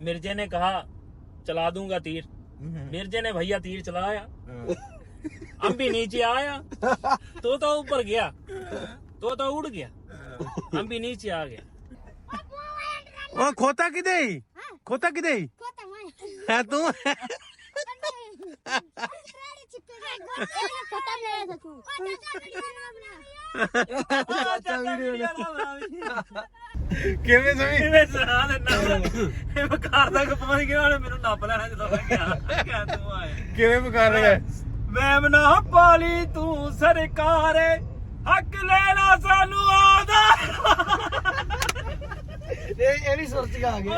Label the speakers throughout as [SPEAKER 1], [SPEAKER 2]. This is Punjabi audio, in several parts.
[SPEAKER 1] मिर्जे ने कहा चला दूंगा तीर, मिर्जे ने भैया तीर चलाया, अंबी नीचे आया, तोता ऊपर गया, तोता उड़ गया, अंबी नीचे आ गया।
[SPEAKER 2] ओ खोता किदे खोता किदे है तू ਕਿਵੇਂ ਸਮੀ
[SPEAKER 1] ਮੈਂ ਸੁਣਾ ਦਿੰਦਾ ਇਹ ਬਕਾਰ ਦਾ ਪਹੁੰਚ ਗਿਆ ਉਹਨੇ ਮੈਨੂੰ ਨੱਪ ਲੈਣਾ ਜਦੋਂ ਮੈਂ ਗਿਆ ਤੂੰ ਆਇਆ
[SPEAKER 2] ਕਿਵੇਂ ਬਕਾਰ ਲਗਾ
[SPEAKER 1] ਮੈਂ ਮਨਾ ਪਾਲੀ ਤੂੰ ਸਰਕਾਰੇ ਹੱਕ ਲੈਣਾ ਸਾਨੂੰ ਆਦਾ
[SPEAKER 2] ਇਹ ਨਹੀਂ ਸੁਰਤ ਆ ਗਈ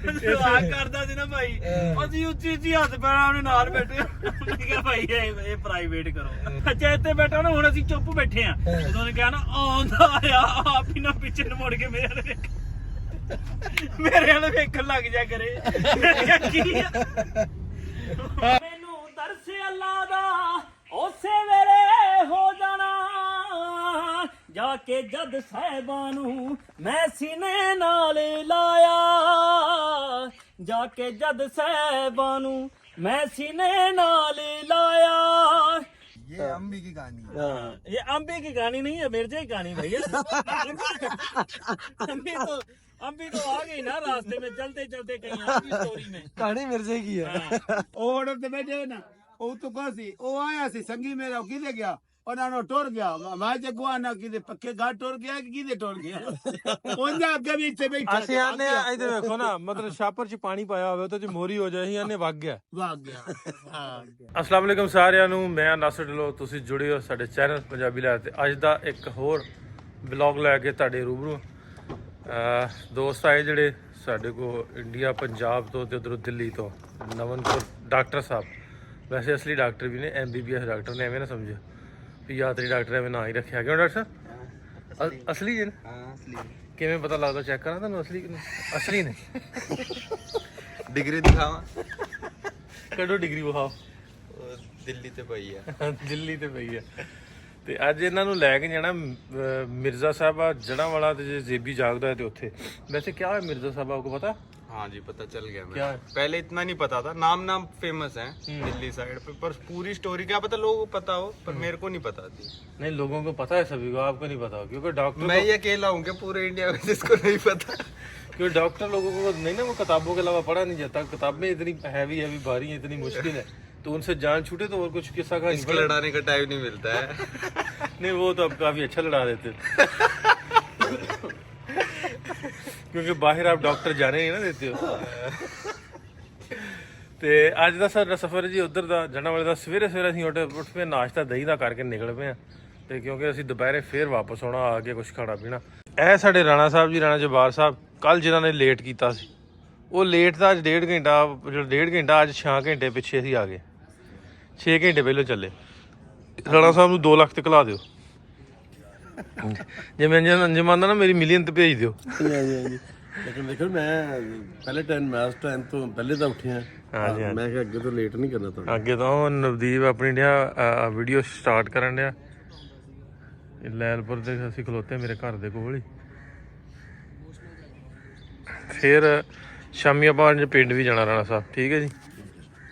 [SPEAKER 1] ਸਵਾਲ ਕਰਦਾ ਸੀ ਨਾ ਭਾਈ ਅਸੀਂ ਉੱਚੀ ਉੱਚੀ ਹੱਥ ਪੈਣਾ ਉਹਨੇ ਨਾਲ ਬੈਠੇ ਉਹਨੇ ਕਿਹਾ ਭਾਈ ਇਹ ਪ੍ਰਾਈਵੇਟ ਕਰੋ ਅੱਛਾ ਇੱਥੇ ਬੈਠਾ ਨਾ ਹੁਣ ਅਸੀਂ ਚੁੱਪ ਬੈਠੇ ਆ ਜਦੋਂ ਉਹਨੇ ਕਿਹਾ ਨਾ ਆਉਂਦਾ ਆ ਆਪ ਹੀ ਨਾ ਪਿੱਛੇ ਨੂੰ ਮੁੜ ਕੇ ਮੇਰੇ ਵਾਲੇ ਵੇਖਣ ਲੱਗ ਜਾ ਕਰੇ ਕੀ ਮੈਨੂੰ ਦਰਸ ਅੱਲਾ ਦਾ ਉਸੇ ਵੇਲੇ ਹੋ ਜਾਣਾ ਜਾ ਕੇ ਜਦ ਸਾਹਿਬਾਂ ਨੂੰ ਮੈਂ ਸੀਨੇ ਨਾਲ ਲਾਇਆ ਜਾ ਕੇ ਜਦ ਸਾਹਿਬਾਂ ਨੂੰ ਮੈਂ ਸੀਨੇ ਨਾਲ ਲਾਇਆ
[SPEAKER 2] ये अम्बी की कहानी है
[SPEAKER 1] ये अम्बी की कहानी नहीं है मिर्जे की कहानी भैया अम्बी तो आ गई ना रास्ते में चलते चलते कहीं आपकी स्टोरी में
[SPEAKER 2] कहानी मिर्जे की है
[SPEAKER 3] ਉਹ ਤੇ ਬੈਠੇ ਨਾ ਉਹ ਤੋਂ ਕੋ ਸੀ ਉਹ ਆਇਆ ਸੀ ਸੰਗੀ ਮੇਰਾ ਉਹ ਕਿਤੇ ਗਿਆ ਉਹਨਾਂ ਨੂੰ ਟੁਰ ਗਿਆ ਮੈਂ ਜੇ ਗੁਆਨਾ ਕਿਤੇ ਪੱਕੇ ਘਾਟ ਟੁਰ ਗਿਆ ਕਿ ਕਿਤੇ ਟੁਰ ਗਿਆ ਉਹਨਾਂ ਅੱਗੇ ਵੀ ਇੱਥੇ ਬੈਠਾ
[SPEAKER 2] ਅਸੀਂ ਆਨੇ ਇਹਦੇ ਵੇਖੋ ਨਾ ਮਤਲਬ ਛਾਪਰ ਚ ਪਾਣੀ ਪਾਇਆ ਹੋਵੇ ਤਾਂ ਜੇ ਮੋਰੀ ਹੋ ਜਾਏ ਅਸੀਂ ਆਨੇ ਵਗ ਗਿਆ
[SPEAKER 3] ਹਾਂ
[SPEAKER 2] ਅਸਲਾਮ ਵਾਲੇਕਮ ਸਾਰਿਆਂ ਨੂੰ ਮੈਂ ਨਾਸਰ ਢਿੱਲੋਂ ਤੁਸੀਂ ਜੁੜੇ ਹੋ ਸਾਡੇ ਚੈਨਲ ਪੰਜਾਬੀ ਲਾਈਵ ਤੇ ਅੱਜ ਦਾ ਇੱਕ ਹੋਰ ਵਲੌਗ ਲੈ ਕੇ ਤੁਹਾਡੇ ਰੂਬਰੂ ਦੋਸਤ ਆਏ ਜਿਹੜੇ ਸਾਡੇ ਕੋ ਇੰਡੀਆ ਪੰਜਾਬ ਤੋਂ ਤੇ ਉਧਰੋਂ ਦਿੱਲੀ ਤੋਂ ਨਵਨਪੁਰ ਡਾਕਟਰ ਸਾਹਿਬ ਵੈਸੇ ਅਸਲੀ ਡਾਕਟਰ ਵੀ ਨੇ MBBS ਡਾਕਟਰ ਨੇ ਐਵੇਂ ਨਾ ਸਮਝੋ ਵੀ ਯਾਤਰੀ ਡਾਕਟਰ ਐਵੇਂ ਨਾ ਹੀ ਰੱਖਿਆ ਕਿਉਂ ਡਾਕਟਰ ਸਾਹਿਬ ਅਸਲੀ ਜੀ
[SPEAKER 3] ਹਾਂ ਅਸਲੀ
[SPEAKER 2] ਕਿਵੇਂ ਪਤਾ ਲੱਗਦਾ ਚੈੱਕ ਕਰਾਂ ਤੁਹਾਨੂੰ ਅਸਲੀ ਨੇ
[SPEAKER 3] ਡਿਗਰੀ ਦਿਖਾਵਾਂ
[SPEAKER 2] ਕੱਢੋ ਡਿਗਰੀ ਵਿਖਾਓ
[SPEAKER 3] ਦਿੱਲੀ ਤੇ ਪਈ ਆ
[SPEAKER 2] ਦਿੱਲੀ ਤੇ ਪਈ ਹੈ ਤੇ ਅੱਜ ਇਹਨਾਂ ਨੂੰ ਲੈ ਕੇ ਜਾਣਾ ਮਿਰਜ਼ਾ ਸਾਹਿਬਾ ਜੜਾਂ ਵਾਲਾ ਤੇ ਜੇ ਜੇਬੀ ਜਾਗਦਾ ਹੈ ਤੇ ਉੱਥੇ ਵੈਸੇ क्या है मिर्जा साहब आपको पता
[SPEAKER 3] हाँ जी पता चल गया
[SPEAKER 2] क्या है?
[SPEAKER 3] पहले इतना नहीं पता था नाम फेमस है दिल्ली साइड पे पर पूरी स्टोरी क्या पता लोगों को पता हो पर मेरे को नहीं पता थी
[SPEAKER 2] नहीं लोगों को पता है सभी को आपको नहीं पता क्योंकि डॉक्टर
[SPEAKER 3] मैं ये अकेला हूँ कि पूरे इंडिया में जिसको नहीं पता
[SPEAKER 2] क्योंकि डॉक्टर लोगों को नहीं ना वो किताबों के अलावा पढ़ा नहीं जाता किताबें इतनी हैवी भारी हैं इतनी मुश्किल है तो उनसे जान छूटे तो और कुछ किस्सा का
[SPEAKER 3] इसको लड़ाने का टाइम नहीं मिलता है
[SPEAKER 2] नहीं वो तो अब काफी अच्छा लड़ा देते क्योंकि बाहर आप डॉक्टर जाने नहीं ना देते हो ਤੇ ਅੱਜ ਦਾ ਸਾਡਾ ਸਫ਼ਰ ਜੀ ਉਧਰ ਦਾ ਜਣਾ ਵਾਲੇ ਦਾ ਸਵੇਰੇ ਅਸੀਂ ਉੱਠ ਪਏ ਨਾਸ਼ਤਾ ਦਹੀਂ ਦਾ ਕਰਕੇ ਨਿਕਲ ਪਏ ਆ ਤੇ ਕਿਉਂਕਿ ਅਸੀਂ ਦੁਪਹਿਰੇ ਫੇਰ ਵਾਪਸ ਆਉਣਾ ਆ ਕੇ ਕੁਝ ਖਾਣਾ ਪੀਣਾ ਇਹ ਸਾਡੇ ਰਾਣਾ ਸਾਹਿਬ ਜੀ ਰਾਣਾ ਜਬਾਰ ਸਾਹਿਬ ਕੱਲ ਜਿਨ੍ਹਾਂ ਨੇ ਲੇਟ ਕੀਤਾ ਸੀ ਉਹ ਲੇਟ ਤਾਂ ਅੱਜ 1.5 ਘੰਟਾ ਅੱਜ 6 ਘੰਟੇ ਪਿੱਛੇ ਅਸੀਂ ਆ ਗਏ 6 ਘੰਟੇ ਪਹਿਲਾਂ ਚੱਲੇ ਰਾਣਾ ਸਾਹਿਬ ਨੂੰ 2 ਲੱਖ ਤੇ ਘਲਾ ਦਿਓ ਜੇ ਮੈਂ ਅੰਜਮਾਨ ਨਾ ਮੇਰੀ ਮਿਲੀਅਨ ਤੇ ਭੇਜ ਦਿਓ
[SPEAKER 4] ਹਾਂਜੀ ਲੇਕਿਨ ਦੇਖੋ ਮੈਂ ਪਹਿਲੇ ਟਾਈਮ ਮੈਂ ਉਸ ਟਾਈਮ ਤੋਂ ਪਹਿਲੇ ਤਾਂ ਉੱਠਿਆ
[SPEAKER 2] ਹਾਂਜੀ
[SPEAKER 4] ਮੈਂ ਕਿਹਾ ਅੱਗੇ ਤੋਂ ਲੇਟ ਨਹੀਂ ਕਰਨਾ ਤੁਹਾਨੂੰ
[SPEAKER 2] ਅੱਗੇ ਤਾਂ ਨਵਦੀਪ ਆਪਣੀ ਡਿਆ ਵੀਡੀਓ ਸਟਾਰਟ ਕਰਨ ਡਿਆ ਲੈਲਪੁਰ ਦੇ ਅਸੀਂ ਖਲੋਤੇ ਮੇਰੇ ਘਰ ਦੇ ਕੋਲ ਹੀ ਫਿਰ ਸ਼ਾਮੀ ਆਪਾਂ ਪਿੰਡ ਵੀ ਜਾਣਾ ਰਾਣਾ ਸਾਹਿਬ ਠੀਕ ਹੈ ਜੀ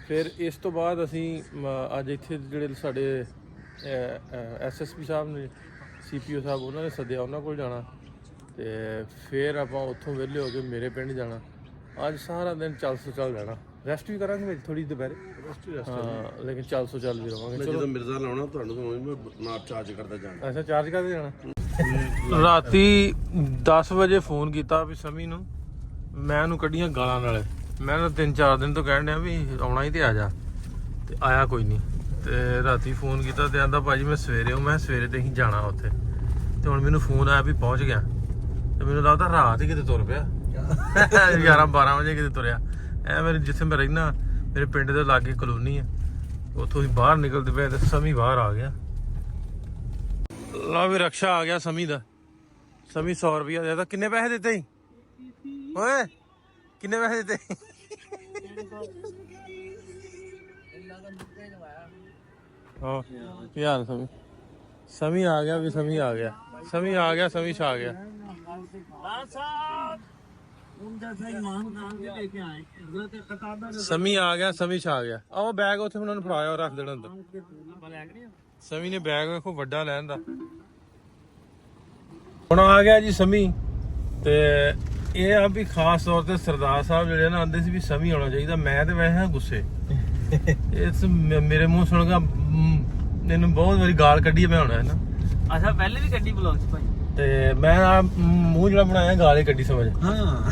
[SPEAKER 2] ਫਿਰ ਇਸ ਤੋਂ ਬਾਅਦ ਅਸੀਂ ਅੱਜ ਇੱਥੇ ਜਿਹੜੇ ਸਾਡੇ SSP ਸਾਹਿਬ ਨੇ CPO ਸਾਹਿਬ ਉਹਨਾਂ ਨੇ ਸੱਦਿਆ ਉਹਨਾਂ ਕੋਲ ਜਾਣਾ ਤੇ ਫਿਰ ਆਪਾਂ ਉੱਥੋਂ ਵਿਹਲੇ ਹੋ ਕੇ ਮੇਰੇ ਪਿੰਡ ਜਾਣਾ ਅੱਜ ਸਾਰਾ ਦਿਨ ਚੱਲ ਜਾਣਾ ਰੈਸਟ ਵੀ ਕਰਾਂਗੇ ਵਿੱਚ ਥੋੜੀ ਦੁਪਹਿਰੇ ਹਾਂ ਲੇਕਿਨ ਚੱਲ ਵੀ ਰਵਾਂਗੇ
[SPEAKER 4] ਜਦੋਂ ਮਿਰਜ਼ਾ ਲਾਉਣਾ ਤੁਹਾਨੂੰ ਤਾਂ ਮੈਂ ਨਾਲ ਚਾਰਜ ਕਰਦਾ ਜਾਣਾ
[SPEAKER 2] ਅੱਛਾ ਚਾਰਜ ਕਰਦੇ ਜਾਣਾ ਰਾਤੀ 10 ਵਜੇ ਫੋਨ ਕੀਤਾ ਵੀ ਸਮੀ ਨੂੰ ਮੈਂ ਉਹਨੂੰ ਕੱਢੀਆਂ ਗਾਲਾਂ ਨਾਲੇ ਮੈਂ ਉਹਨੂੰ 3-4 ਦਿਨ ਤੋਂ ਕਹਿਣ ਡਿਆ ਵੀ ਆਉਣਾ ਹੀ ਤੇ ਆ ਜਾ ਤੇ ਆਇਆ ਕੋਈ ਨਹੀਂ ਤੇ ਰਾਤੀ ਫੋਨ ਕੀਤਾ ਤੇ ਆਂਦਾ ਭਾਜੀ ਮੈਂ ਸਵੇਰੇ ਤੇ ਹੀ ਜਾਣਾ ਉੱਥੇ ਤੇ ਹੁਣ ਮੈਨੂੰ ਫੋਨ ਆਇਆ ਵੀ ਪਹੁੰਚ ਗਿਆ ਤੇ ਮੈਨੂੰ ਲੱਗਦਾ ਰਾਤ ਹੀ ਕਿਤੇ ਤੁਰ ਪਿਆ 11-12 ਵਜੇ ਕਿਤੇ ਤੁਰਿਆ ਐ ਮੇਰੇ ਜਿੱਥੇ ਮੈਂ ਰਹਿਣਾ ਮੇਰੇ ਪਿੰਡ ਦੇ ਲਾਗੇ ਕਲੋਨੀ ਆ ਉੱਥੋਂ ਹੀ ਬਾਹਰ ਨਿਕਲਦੇ ਪਏ ਤੇ ਸਮੀ ਬਾਹਰ ਆ ਗਿਆ ਲਓ ਵੀ ਰਕਸ਼ਾ ਆ ਗਿਆ ਸਮੀ ਦਾ ਸਮੀ 100 ਰੁਪਇਆ ਦੇਦਾ ਕਿੰਨੇ ਪੈਸੇ ਦਿੱਤੇ ਸੀ ਓਏ ਕਿੰਨੇ ਪੈਸੇ ਦਿੱਤੇ ਹਾਂ ਯਾਰ ਸਮੀ ਆ ਗਿਆ ਵੀ ਸਮੀ ਛਾ ਗਿਆ ਸਮੀ ਆ ਗਿਆ, ਸਮੀ ਛਾ ਗਿਆ। ਆਹ ਬੈਗ ਉੱਥੇ ਉਹਨਾਂ ਨੂੰ ਫੜਾਇਆ, ਰੱਖ ਦੇਣਾ ਅੰਦਰ। ਸਮੀ ਨੇ ਬੈਗ ਵੇਖੋ ਵੱਡਾ ਲੈਣ ਦਾ। ਹੁਣ ਆ ਗਿਆ ਜੀ ਸਮੀ। ਤੇ ਇਹ ਆ ਵੀ ਖਾਸ ਤੌਰ ਤੇ ਸਰਦਾਰ ਸਾਹਿਬ ਜਿਹੜੇ ਨਾ ਆਂਦੇ ਸੀ ਵੀ ਸਮੀ ਆਉਣਾ ਚਾਹੀਦਾ। ਮੈਂ ਤੇ ਵੈਸੇ ਹਾਂ ਗੁੱਸੇ, ਇਸ ਮੇਰੇ ਮੂੰਹ ਸੁਣ ਕੇ ਮੈਨੂੰ ਬਹੁਤ ਵਾਰੀ ਗਾਲ ਕੱਢੀ ਮੈਂ ਹੁਣ ਹੈ ਨਾ।
[SPEAKER 1] ਅੱਛਾ ਪਹਿਲੇ ਵੀ ਕੱਢੀ ਬਲੌਗ ਚ ਭਾਈ।
[SPEAKER 2] ਤੇ ਮੈਂ ਆ ਮੂੰਹ ਜਿਹੜਾ ਬਣਾਇਆ ਗਾਲੇ ਕੱਢੀ ਸਮਝ।
[SPEAKER 1] ਹਾਂ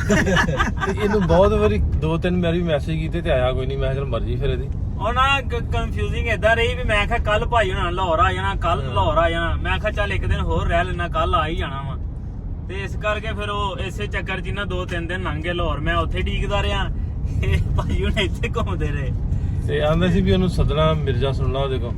[SPEAKER 2] ਤੇ ਇਹਨੂੰ ਬਹੁਤ ਵਾਰੀ 2-3 ਵਾਰੀ ਮੈਸੇਜ ਕੀਤੇ ਤੇ ਆਇਆ ਕੋਈ ਨਹੀਂ। ਮੈਂ ਕਿਹਾ ਚਲ ਮਰਜੀ ਫਿਰ ਇਹਦੀ।
[SPEAKER 1] ਉਹ ਨਾ ਕਨਫਿਊਜ਼ਿੰਗ ਏਦਾਂ ਰਹੀ ਵੀ ਮੈਂ ਕਿਹਾ ਕੱਲ ਭਾਈ ਹੁਣਾਂ ਲਾਹੌਰ ਆ ਜਾਣਾ, ਕੱਲ ਲਾਹੌਰ ਆ ਜਾਣਾ। ਮੈਂ ਕਿਹਾ ਚੱਲ ਇੱਕ ਦਿਨ ਹੋਰ ਰਹਿ ਲੈਣਾ, ਕੱਲ ਆ ਹੀ ਜਾਣਾ ਵਾ। ਤੇ ਇਸ ਕਰਕੇ ਫਿਰ ਉਹ ਇਸੇ ਚੱਕਰ 'ਚ ਨਾ 2-3 ਦਿਨ ਲੰਘ ਗਏ ਲਾਹੌਰ। ਮੈਂ ਉੱਥੇ ਡੀਕਦਾ ਰਿਹਾ, ਇਹ ਭਾਈ ਹੁਣ ਇੱਥੇ ਘੁੰਮਦੇ ਰਹੇ।
[SPEAKER 2] ਤੇ ਆਂਦੇ ਸੀ ਵੀ ਉਹਨੂੰ ਸੱਦਣਾ ਮਿਰਜ਼ਾ ਸੁਣਨਾ ਉਹਦੇ ਕੋਲ।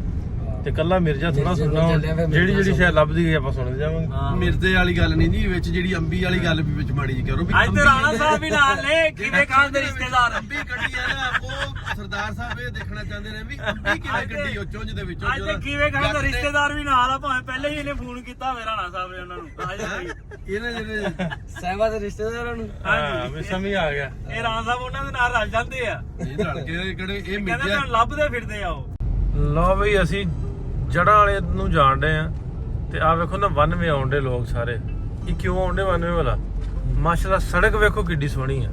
[SPEAKER 2] ਤੇ ਕੱਲਾ ਮਿਰਜ਼ਾ ਥੋੜਾ ਸੁਣਨਾ, ਜਿਹੜੀ ਸ਼ਾਇਦ ਲੱਭਦੀ ਗਈ ਆਪਾਂ ਸੁਣਦੇ ਜਾਵਾਂਗੇ।
[SPEAKER 4] ਮਿਰਜ਼ੇ ਵਾਲੀ ਗੱਲ ਨਹੀਂ ਜੀ, ਵਿੱਚ ਜਿਹੜੀ ਅੰਬੀ ਵਾਲੀ ਗੱਲ ਵੀ ਵਿੱਚ ਮਾੜੀ ਜੀ ਕਰੋ ਵੀ
[SPEAKER 1] ਅੱਜ ਤੇ ਰਾਣਾ ਸਾਹਿਬ ਵੀ ਨਾਲ ਨੇ, ਕਿਵੇਂ ਖਾਨ ਦੇ ਰਿਸ਼ਤੇਦਾਰ।
[SPEAKER 4] ਅੰਬੀ ਕੱਢੀ ਆ ਨਾ, ਉਹ ਸਰਦਾਰ ਸਾਹਿਬ ਇਹ ਦੇਖਣਾ ਚਾਹੁੰਦੇ ਨੇ ਵੀ ਅੰਬੀ ਕਿਵੇਂ ਕੱਢੀ ਉਹ ਚੁੰਝ ਦੇ ਵਿੱਚੋਂ।
[SPEAKER 1] ਅੱਜ ਤੇ ਕਿਵੇਂ ਖਾਨ ਦੇ ਰਿਸ਼ਤੇਦਾਰ ਵੀ ਨਾਲ ਆ, ਭਾਵੇਂ ਪਹਿਲੇ ਹੀ ਇਹਨੇ ਫੋਨ ਕੀਤਾ ਹੋਵੇ ਰਾਣਾ ਸਾਹਿਬ ਨੇ ਉਹਨਾਂ ਨੂੰ।
[SPEAKER 4] ਇਹਨਾਂ ਜਿਹੜੇ
[SPEAKER 3] ਸਹਿਬਾ ਦੇ ਰਿਸ਼ਤੇਦਾਰਾਂ ਨੂੰ
[SPEAKER 2] ਹਾਂ ਵੀ ਸਮਝ ਆ ਗਿਆ।
[SPEAKER 1] ਇਹ ਰਾਣਾ ਸਾਹਿਬ ਉਹਨਾਂ ਦੇ ਨਾਲ ਰਲ ਜਾਂਦੇ ਆ,
[SPEAKER 4] ਇਹ ਰਲ ਕੇ ਕਿਹੜੇ ਇਹ
[SPEAKER 1] ਕਹਿੰਦੇ
[SPEAKER 4] ਮਿਰਜ਼ਾ
[SPEAKER 1] ਤੁਹਾਨੂੰ ਲੱਭਦੇ ਫਿਰਦੇ ਆ ਉਹ।
[SPEAKER 2] ਲਓ ਬਈ ਅਸੀਂ ਜੜ੍ਹਾਂ ਵਾਲੇ ਨੂੰ ਜਾਣਦੇ ਆ। ਤੇ ਆ ਵੇਖੋ ਨਾ 91 ਆਉਂਦੇ ਲੋਕ ਸਾਰੇ। ਇਹ ਕਿਉਂ ਆਉਂਦੇ 91 ਵਾਲਾ? ਮਾਸ਼ਾਅੱਲਾ ਸੜਕ ਵੇਖੋ ਕਿੱਡੀ ਸੋਹਣੀ ਆ,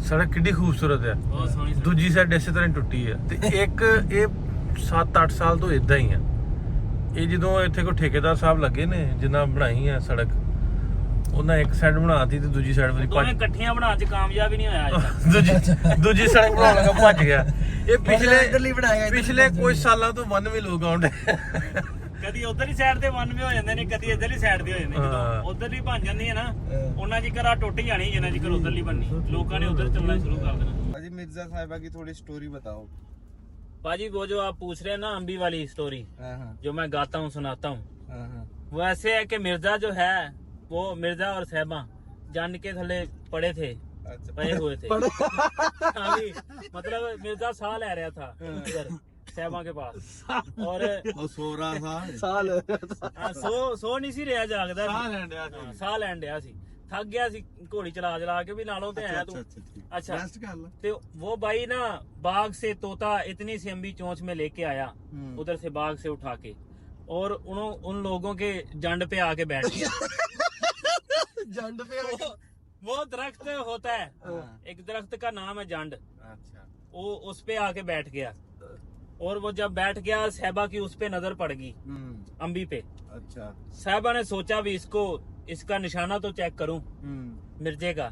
[SPEAKER 2] ਸੜਕ ਕਿੱਡੀ ਖੂਬਸੂਰਤ ਆ।
[SPEAKER 1] ਬਹੁਤ ਸੋਹਣੀ
[SPEAKER 2] ਦੂਜੀ ਸਾਈਡ ਇਸੇ ਤਰ੍ਹਾਂ ਟੁੱਟੀ ਆ। ਤੇ ਇੱਕ ਇਹ 7-8 ਸਾਲ ਤੋਂ ਇਦਾਂ ਹੀ ਆ। ਇਹ ਜਦੋਂ ਇੱਥੇ ਕੋਈ ਠੇਕੇਦਾਰ ਸਾਹਿਬ ਲੱਗੇ ਨੇ ਜਿਨ੍ਹਾਂ ਬਣਾਈ ਆ ਸੜਕ, ਉਹਨਾਂ ਇੱਕ ਸਾਈਡ ਬਣਾਤੀ ਤੇ ਦੂਜੀ ਸਾਈਡ ਵਾਲੀ
[SPEAKER 1] ਦੋਵੇਂ ਇਕੱਠੀਆਂ ਬਣਾਉਣ ਚ ਕਾਮਯਾਬ ਹੀ ਨਹੀਂ ਹੋਇਆ ਅਜੇ
[SPEAKER 2] ਦੂਜੀ ਸੜਕ ਬਣਾਉਣ ਲੱਗਾ ਭੱਜ ਗਿਆ। ਇਹ ਪਿਛਲੇ ਕੁਝ ਸਾਲਾਂ ਤੋਂ 91 ਲੋਕ ਆਉਂਦੇ।
[SPEAKER 1] ਕਦੀ ਉਧਰਲੀ ਸਾਈਡ ਤੇ 91 ਹੋ ਜਾਂਦੇ ਨੇ, ਕਦੀ ਇਧਰਲੀ ਸਾਈਡ ਤੇ ਹੋ ਜਾਂਦੇ। ਜਦੋਂ ਉਧਰਲੀ ਬਣ ਜਾਂਦੀ ਹੈ ਨਾ, ਉਹਨਾਂ ਦੀ ਘਰਾਂ ਟੁੱਟ ਜਾਣੀ ਜਿੰਨਾ ਚਿਰ ਉਧਰਲੀ ਬਣਨੀ। ਲੋਕਾਂ ਨੇ ਉਧਰ ਚੱਲਣਾ ਸ਼ੁਰੂ ਕਰ देना।
[SPEAKER 3] अजी मिर्जा साहिबा की थोड़ी स्टोरी बताओ।
[SPEAKER 1] पाजी वो जो आप पूछ रहे हैं ना अंबी वाली स्टोरी, जो मैं गाता हूँ सुनाता हूँ, वो ऐसे है कि मिर्जा जो है वो मिर्जा और साहिबा जान के थले पड़े थे, पड़े हुए थे। अभी मतलब मिर्जा साह ले रहा था उधर साहिबा के पास, और
[SPEAKER 4] ਸੋ ਰਹਾ ਥਾ
[SPEAKER 3] साल
[SPEAKER 1] सो नहीं सी रहा जागदा, साह लैन डया सी, थक गया सी घोड़ी चला चला के भी नालों ते आया तू। अच्छा तो वो भाई ना बाग से तोता इतनी सी अंबी चोंच में लेके आया उधर से बाग से उठा के, और उन लोगों के जंड पे आके बैठ गया।
[SPEAKER 3] जंड पे
[SPEAKER 1] वो दरख्त होता है, एक दरख्त का नाम है जंड। वो उस पे आके बैठ गया, और वो जब बैठ गया साहिबा की उस पे नजर पड़ गई अंबी पे।
[SPEAKER 3] अच्छा
[SPEAKER 1] साहिबा ने सोचा भी इसका निशाना तो चेक करूं मिर्जे का।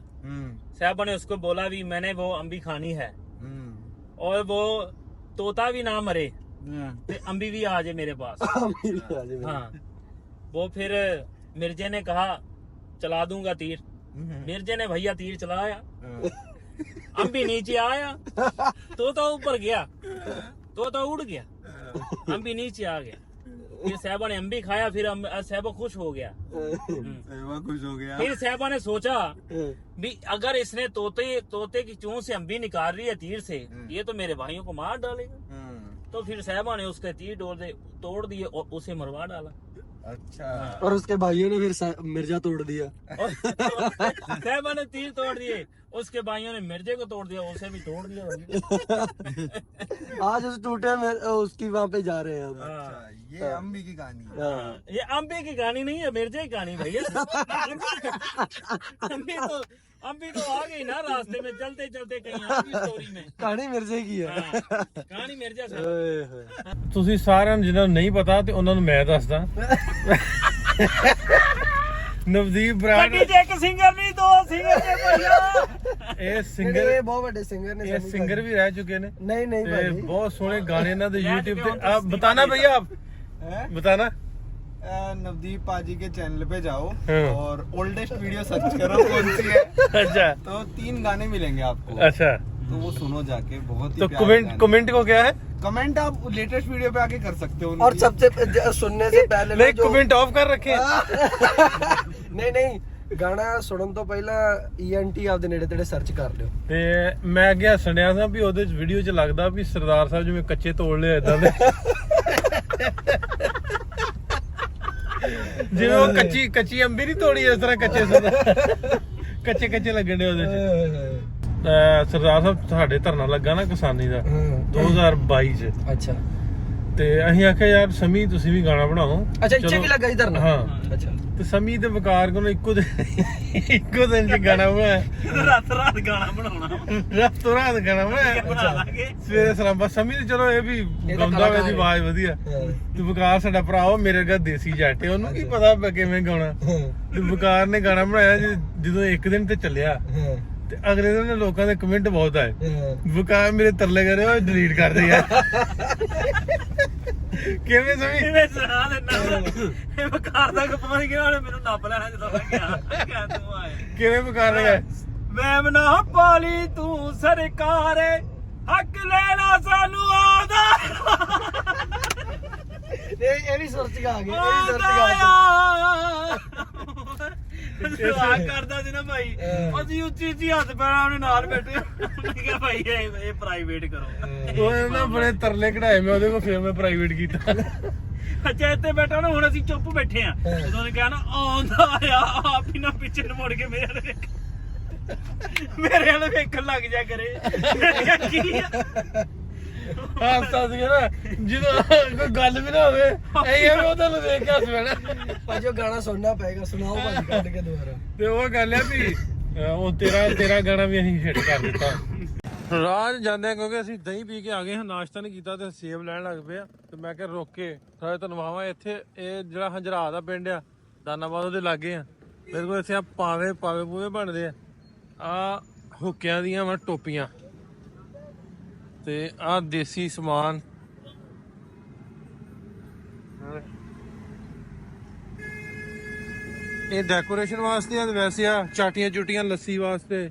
[SPEAKER 1] साहिबा ने उसको बोला भी मैंने वो अंबी खानी है, और वो तोता भी ना मरे, अंबी भी आ जाए मेरे पास। हाँ वो फिर मिर्जे ने कहा चला दूंगा तीर। मिर्जे ने भैया तीर चलाया, अंबी नीचे आया, तोता ऊपर गया, तोता उड़ गया, अंबी नीचे आ गया। फिर साहिबा ने अंबी खाया, फिर साहिबा खुश हो गया।
[SPEAKER 3] खुश हो गया।
[SPEAKER 1] फिर साहिबा ने सोचा भी अगर इसने तोते की चोंच से अंबी निकाल रही है तीर से, ये तो मेरे भाइयों को मार डालेगा। तो फिर साहिबा ने उसके तीर तोड़ दिए और उसे मरवा डाला।
[SPEAKER 3] अच्छा
[SPEAKER 5] और उसके भाइयों ने फिर मिर्जा तोड़ दिया।
[SPEAKER 1] साहिबा ने तीर तोड़ दिए, उसके भाइयों ने मिर्जे को तोड़ दिया, उसे भी तोड़ दिया।
[SPEAKER 5] आज उस टूटे में उसकी वहाँ पे जा रहे हैं अब।
[SPEAKER 1] हाँ,
[SPEAKER 3] ये अंबी की कहानी है।
[SPEAKER 1] ये अंबी की कहानी नहीं है, मिर्जे की कहानी भैया। अंबी तो आ गई ना रास्ते में चलते चलते कहीं अंबी स्टोरी में।
[SPEAKER 5] कहानी मिर्जे की है।
[SPEAKER 1] हाँ, कहानी मिर्जा से।
[SPEAKER 2] ਤੁਸੀਂ ਸਾਰਿਆਂ ਨੂੰ ਜਿਹਨਾਂ ਨੂੰ ਨਹੀਂ ਪਤਾ ਤੇ ਉਹਨਾਂ ਨੂੰ ਮੈਂ ਦੱਸਦਾ। ਨਵਦੀਪ ਬਰਾੜ
[SPEAKER 1] ਗੱਡੀ 'ਚ ਇੱਕ ਸਿੰਗਰ ਨਹੀਂ, ਦੋ ਸਿੰਗਰ ਨੇ ਭਈਆ।
[SPEAKER 2] ਇਹ ਸਿੰਗਰ
[SPEAKER 5] ये बहुत बड़े सिंगर ने
[SPEAKER 2] ਇਹ ਸਿੰਗਰ ਵੀ ਰਹਿ ਚੁੱਕੇ ਨੇ
[SPEAKER 5] नहीं नहीं
[SPEAKER 2] ਤੇ
[SPEAKER 5] भाई
[SPEAKER 2] ਬਹੁਤ ਸੋਹਣੇ ਗਾਣੇ ਇਹਨਾਂ ਦੇ YouTube ਤੇ। आप बताना भैया, आप बताना।
[SPEAKER 3] नवदीप पाजी के चैनल पे जाओ
[SPEAKER 2] हाँ।
[SPEAKER 3] और ओल्डेस्ट वीडियो सर्च करो कौन सी है,
[SPEAKER 2] अच्छा
[SPEAKER 3] तो 3 गाने मिलेंगे आपको।
[SPEAKER 2] अच्छा,
[SPEAKER 3] तो वो सुनो जाके, बहुत ही
[SPEAKER 2] तो
[SPEAKER 3] प्यारे गाने।
[SPEAKER 2] कमेंट को क्या है?
[SPEAKER 3] कमेंट आप लेटेस्ट वीडियो पे आके कर सकते हो
[SPEAKER 5] और
[SPEAKER 3] उनकी।
[SPEAKER 5] सबसे सुनने से पहले
[SPEAKER 2] नहीं,
[SPEAKER 5] जो
[SPEAKER 2] कमेंट ऑफ कर रखे
[SPEAKER 5] नहीं नहीं ਗਾਣਾ ਸੁਣਨ ਤੋਂ ਪਹਿਲਾਂ ENT ਆਪਦੇ ਨੇੜੇ ਤੇੜੇ ਸਰਚ ਕਰ ਲਿਓ।
[SPEAKER 2] ਤੇ ਮੈਂ ਅੱਗੇ ਹੱਸਣਿਆ ਸਾਂ ਵੀ ਉਹਦੇ ਵੀਡੀਓ 'ਚ ਲੱਗਦਾ ਵੀ ਸਰਦਾਰ ਸਾਹਿਬ ਜਿਵੇਂ ਕੱਚੇ ਤੋੜ ਲਿਆ ਇਦਾਂ ਦੇ, ਜਿਵੇਂ ਉਹ ਕੱਚੀ ਅੰਬੀ ਨਹੀਂ ਤੋੜੀ ਇਸ ਤਰ੍ਹਾਂ ਕੱਚੇ ਕੱਚੇ ਲੱਗਣ ਦੇ ਉਹਦੇ ਚ। ਸਰਦਾਰ ਸਾਹਿਬ ਸਾਡੇ ਧਰਨਾ ਲੱਗਾ ਨਾ ਕਿਸਾਨੀ ਦਾ 2022 ਚ।
[SPEAKER 5] ਅੱਛਾ
[SPEAKER 2] ਤੇ ਅਸੀਂ ਆਖਿਆ ਯਾਰ ਸਮੀ ਤੁਸੀਂ ਵੀ ਗਾਣਾ ਬਣਾਓ।
[SPEAKER 5] ਅੱਛਾ ਇੱਥੇ ਵੀ ਲੱਗਾ ਜੀ ਧਰਨਾ?
[SPEAKER 2] ਹਾਂ।
[SPEAKER 5] ਅੱਛਾ
[SPEAKER 2] ਤੇ ਸਮੀ ਤੇ ਵਕਾਰ ਕੋਲ ਇੱਕੋ ਦਿਨ ਚ ਗਾਣਾ ਬਣਾਇਆ।
[SPEAKER 1] ਰਾਤ ਗਾਣਾ ਬਣਾਉਣਾ
[SPEAKER 2] ਰਾਤੋਂ ਰਾਤ ਗਾਣਾ ਬਣਾਇਆ। ਸਵੇਰੇ ਸਲਾਮਾ ਸਮੀ ਤੇ ਚਲੋ ਇਹ ਵੀ ਗਾਉਂਦਾ ਵੇ, ਦੀ ਆਵਾਜ਼ ਵਧੀਆ। ਤੇ ਵਕਾਰ ਸਾਡਾ ਭਰਾ ਉਹ ਮੇਰੇ ਵਰਗਾ ਦੇਸੀ ਜੱਟ ਹੈ, ਉਹਨੂੰ ਕੀ ਪਤਾ ਕਿਵੇਂ ਗਾਉਣਾ। ਤੇ ਵਕਾਰ ਨੇ ਗਾਣਾ ਬਣਾਇਆ ਜਦੋਂ ਇੱਕ ਦਿਨ ਤੇ ਚੱਲਿਆ ਤੇ ਅਗਲੇ ਦਿਨ ਲੋਕਾਂ ਦੇ ਕਮੈਂਟ ਬਹੁਤ ਆਏ, ਵਕਾਰ ਮੇਰੇ ਤਰਲੇ ਕਰੇ ਉਹ ਡਿਲੀਟ ਕਰਦੇ ਯਾਰ। ਕਿਵੇਂ ਸਮੀ
[SPEAKER 1] ਕਿਵੇਂ ਸੁਣਾ ਦੇਣਾ ਇਹ ਵਕਾਰ ਦਾ ਪਤਾ ਨਹੀਂ ਕਿਹੜਾ ਮੈਨੂੰ ਨੱਪ ਲੈਣਾ ਜਦੋਂ ਮੈਂ ਕਿਹਾ ਤੂੰ ਆਏ
[SPEAKER 2] ਕਿਵੇਂ ਵਕਾਰ ਲਗਾ
[SPEAKER 1] ਮੈਂ ਬਣਾ ਪਾਲੀ ਤੂੰ ਸਰਕਾਰੇ ਹੱਕ ਲੈਣਾ ਸਾਨੂੰ ਆਦਾ
[SPEAKER 5] ਇਹ ਵੀ ਸੁਰ ਚ ਗਾ ਗਏ, ਇਹ ਵੀ ਸੁਰ ਚ ਗਾ ਗਏ।
[SPEAKER 1] ਸਵਾਗ ਕਰਦਾ ਸੀ ਨਾ ਭਾਈ, ਅਸੀਂ ਉੱਚੀ ਉੱਚੀ ਹੱਥ ਪੈਣਾ ਉਹਨੇ ਨਾਲ ਬੈਠੇ। ਮੈਂ ਕਿਹਾ ਭਾਈ ਇਹ ਪ੍ਰਾਈਵੇਟ ਕਰੋ।
[SPEAKER 2] ਉਹ ਨਾ ਬੜੇ ਤਰਲੇ ਕਢਾਏ ਮੈਂ ਉਹਦੇ ਕੋਲ, ਫਿਰ ਮੈਂ ਪ੍ਰਾਈਵੇਟ ਕੀਤਾ।
[SPEAKER 1] ਅੱਛਾ ਇੱਥੇ ਬੈਠਾ ਨਾ, ਹੁਣ ਅਸੀਂ ਚੁੱਪ ਬੈਠੇ ਆ। ਉਦੋਂ ਨੇ ਕਿਹਾ ਨਾ ਆਉਂਦਾ ਆ ਆਪ ਹੀ ਨਾ ਪਿੱਛੇ ਨੂੰ ਮੁੜ ਕੇ ਮੇਰੇ ਵਾਲੇ ਵੇਖਣ ਲੱਗ ਜਾ ਕਰੇ। ਕੀ ਆ
[SPEAKER 2] ਹਾਸਾ ਸੀ ਨਾ ਜਦੋਂ ਕੋਈ ਗੱਲ ਵੀ ਨਾ ਹੋਵੇ ਐਂ ਉਹਦਾ ਨੂੰ ਦੇਖ ਕੇ ਹੱਸ ਪੈਣਾ।
[SPEAKER 5] ਭਾਜੀ ਉਹ ਗਾਣਾ ਸੁਣਨਾ ਪਏਗਾ, ਸੁਣਾਓ ਭਾਜੀ ਕੱਢ ਕੇ ਦੁਬਾਰਾ।
[SPEAKER 2] ਤੇ ਉਹ ਗੱਲ ਆ ਵੀ ਉਹ ਤੇਰਾ ਗਾਣਾ ਵੀ ਅਸੀਂ ਹਿੱਟ ਕਰ ਦਿੱਤਾ। ਰਾਜ ਜਾਂਦੇ ਕਿਉਂਕਿ ਅਸੀਂ ਦਹੀਂ ਪੀ ਕੇ ਆ ਗਏ ਹਾਂ, ਨਾਸ਼ਤਾ ਨਹੀਂ ਕੀਤਾ ਤੇ ਸੇਬ ਲੈਣ ਲੱਗ ਪਏ ਆ। ਤੇ ਮੈਂ ਕਿਹਾ ਰੁਕ ਕੇ ਸਾਰੇ ਧਨਵਾਵਾਂ ਇੱਥੇ ਇਹ ਜਿਹੜਾ ਹੰਜਰਾ ਦਾ ਪਿੰਡ ਆ ਦਾਨਾਬਾਦ ਉਹਦੇ ਲਾਗੇ ਆ। ਮੇਰੇ ਕੋਲ ਇੱਥੇ ਆ ਪਾਵੇ ਪੂਵੇ ਬਣਦੇ ਆ ਹੁੱਕਿਆਂ ਦੀਆਂ ਵਾ ਟੋਪੀਆਂ ਤੇ ਆ ਦੇਸੀ ਸਮਾਨ। ਇਹ ਡੈਕੋਰੇਸ਼ਨ ਵਾਸਤੇ ਆ, ਵੈਸੇ ਆ ਚਾਟੀਆਂ ਚੁਟੀਆਂ ਲੱਸੀ ਵਾਸਤੇ।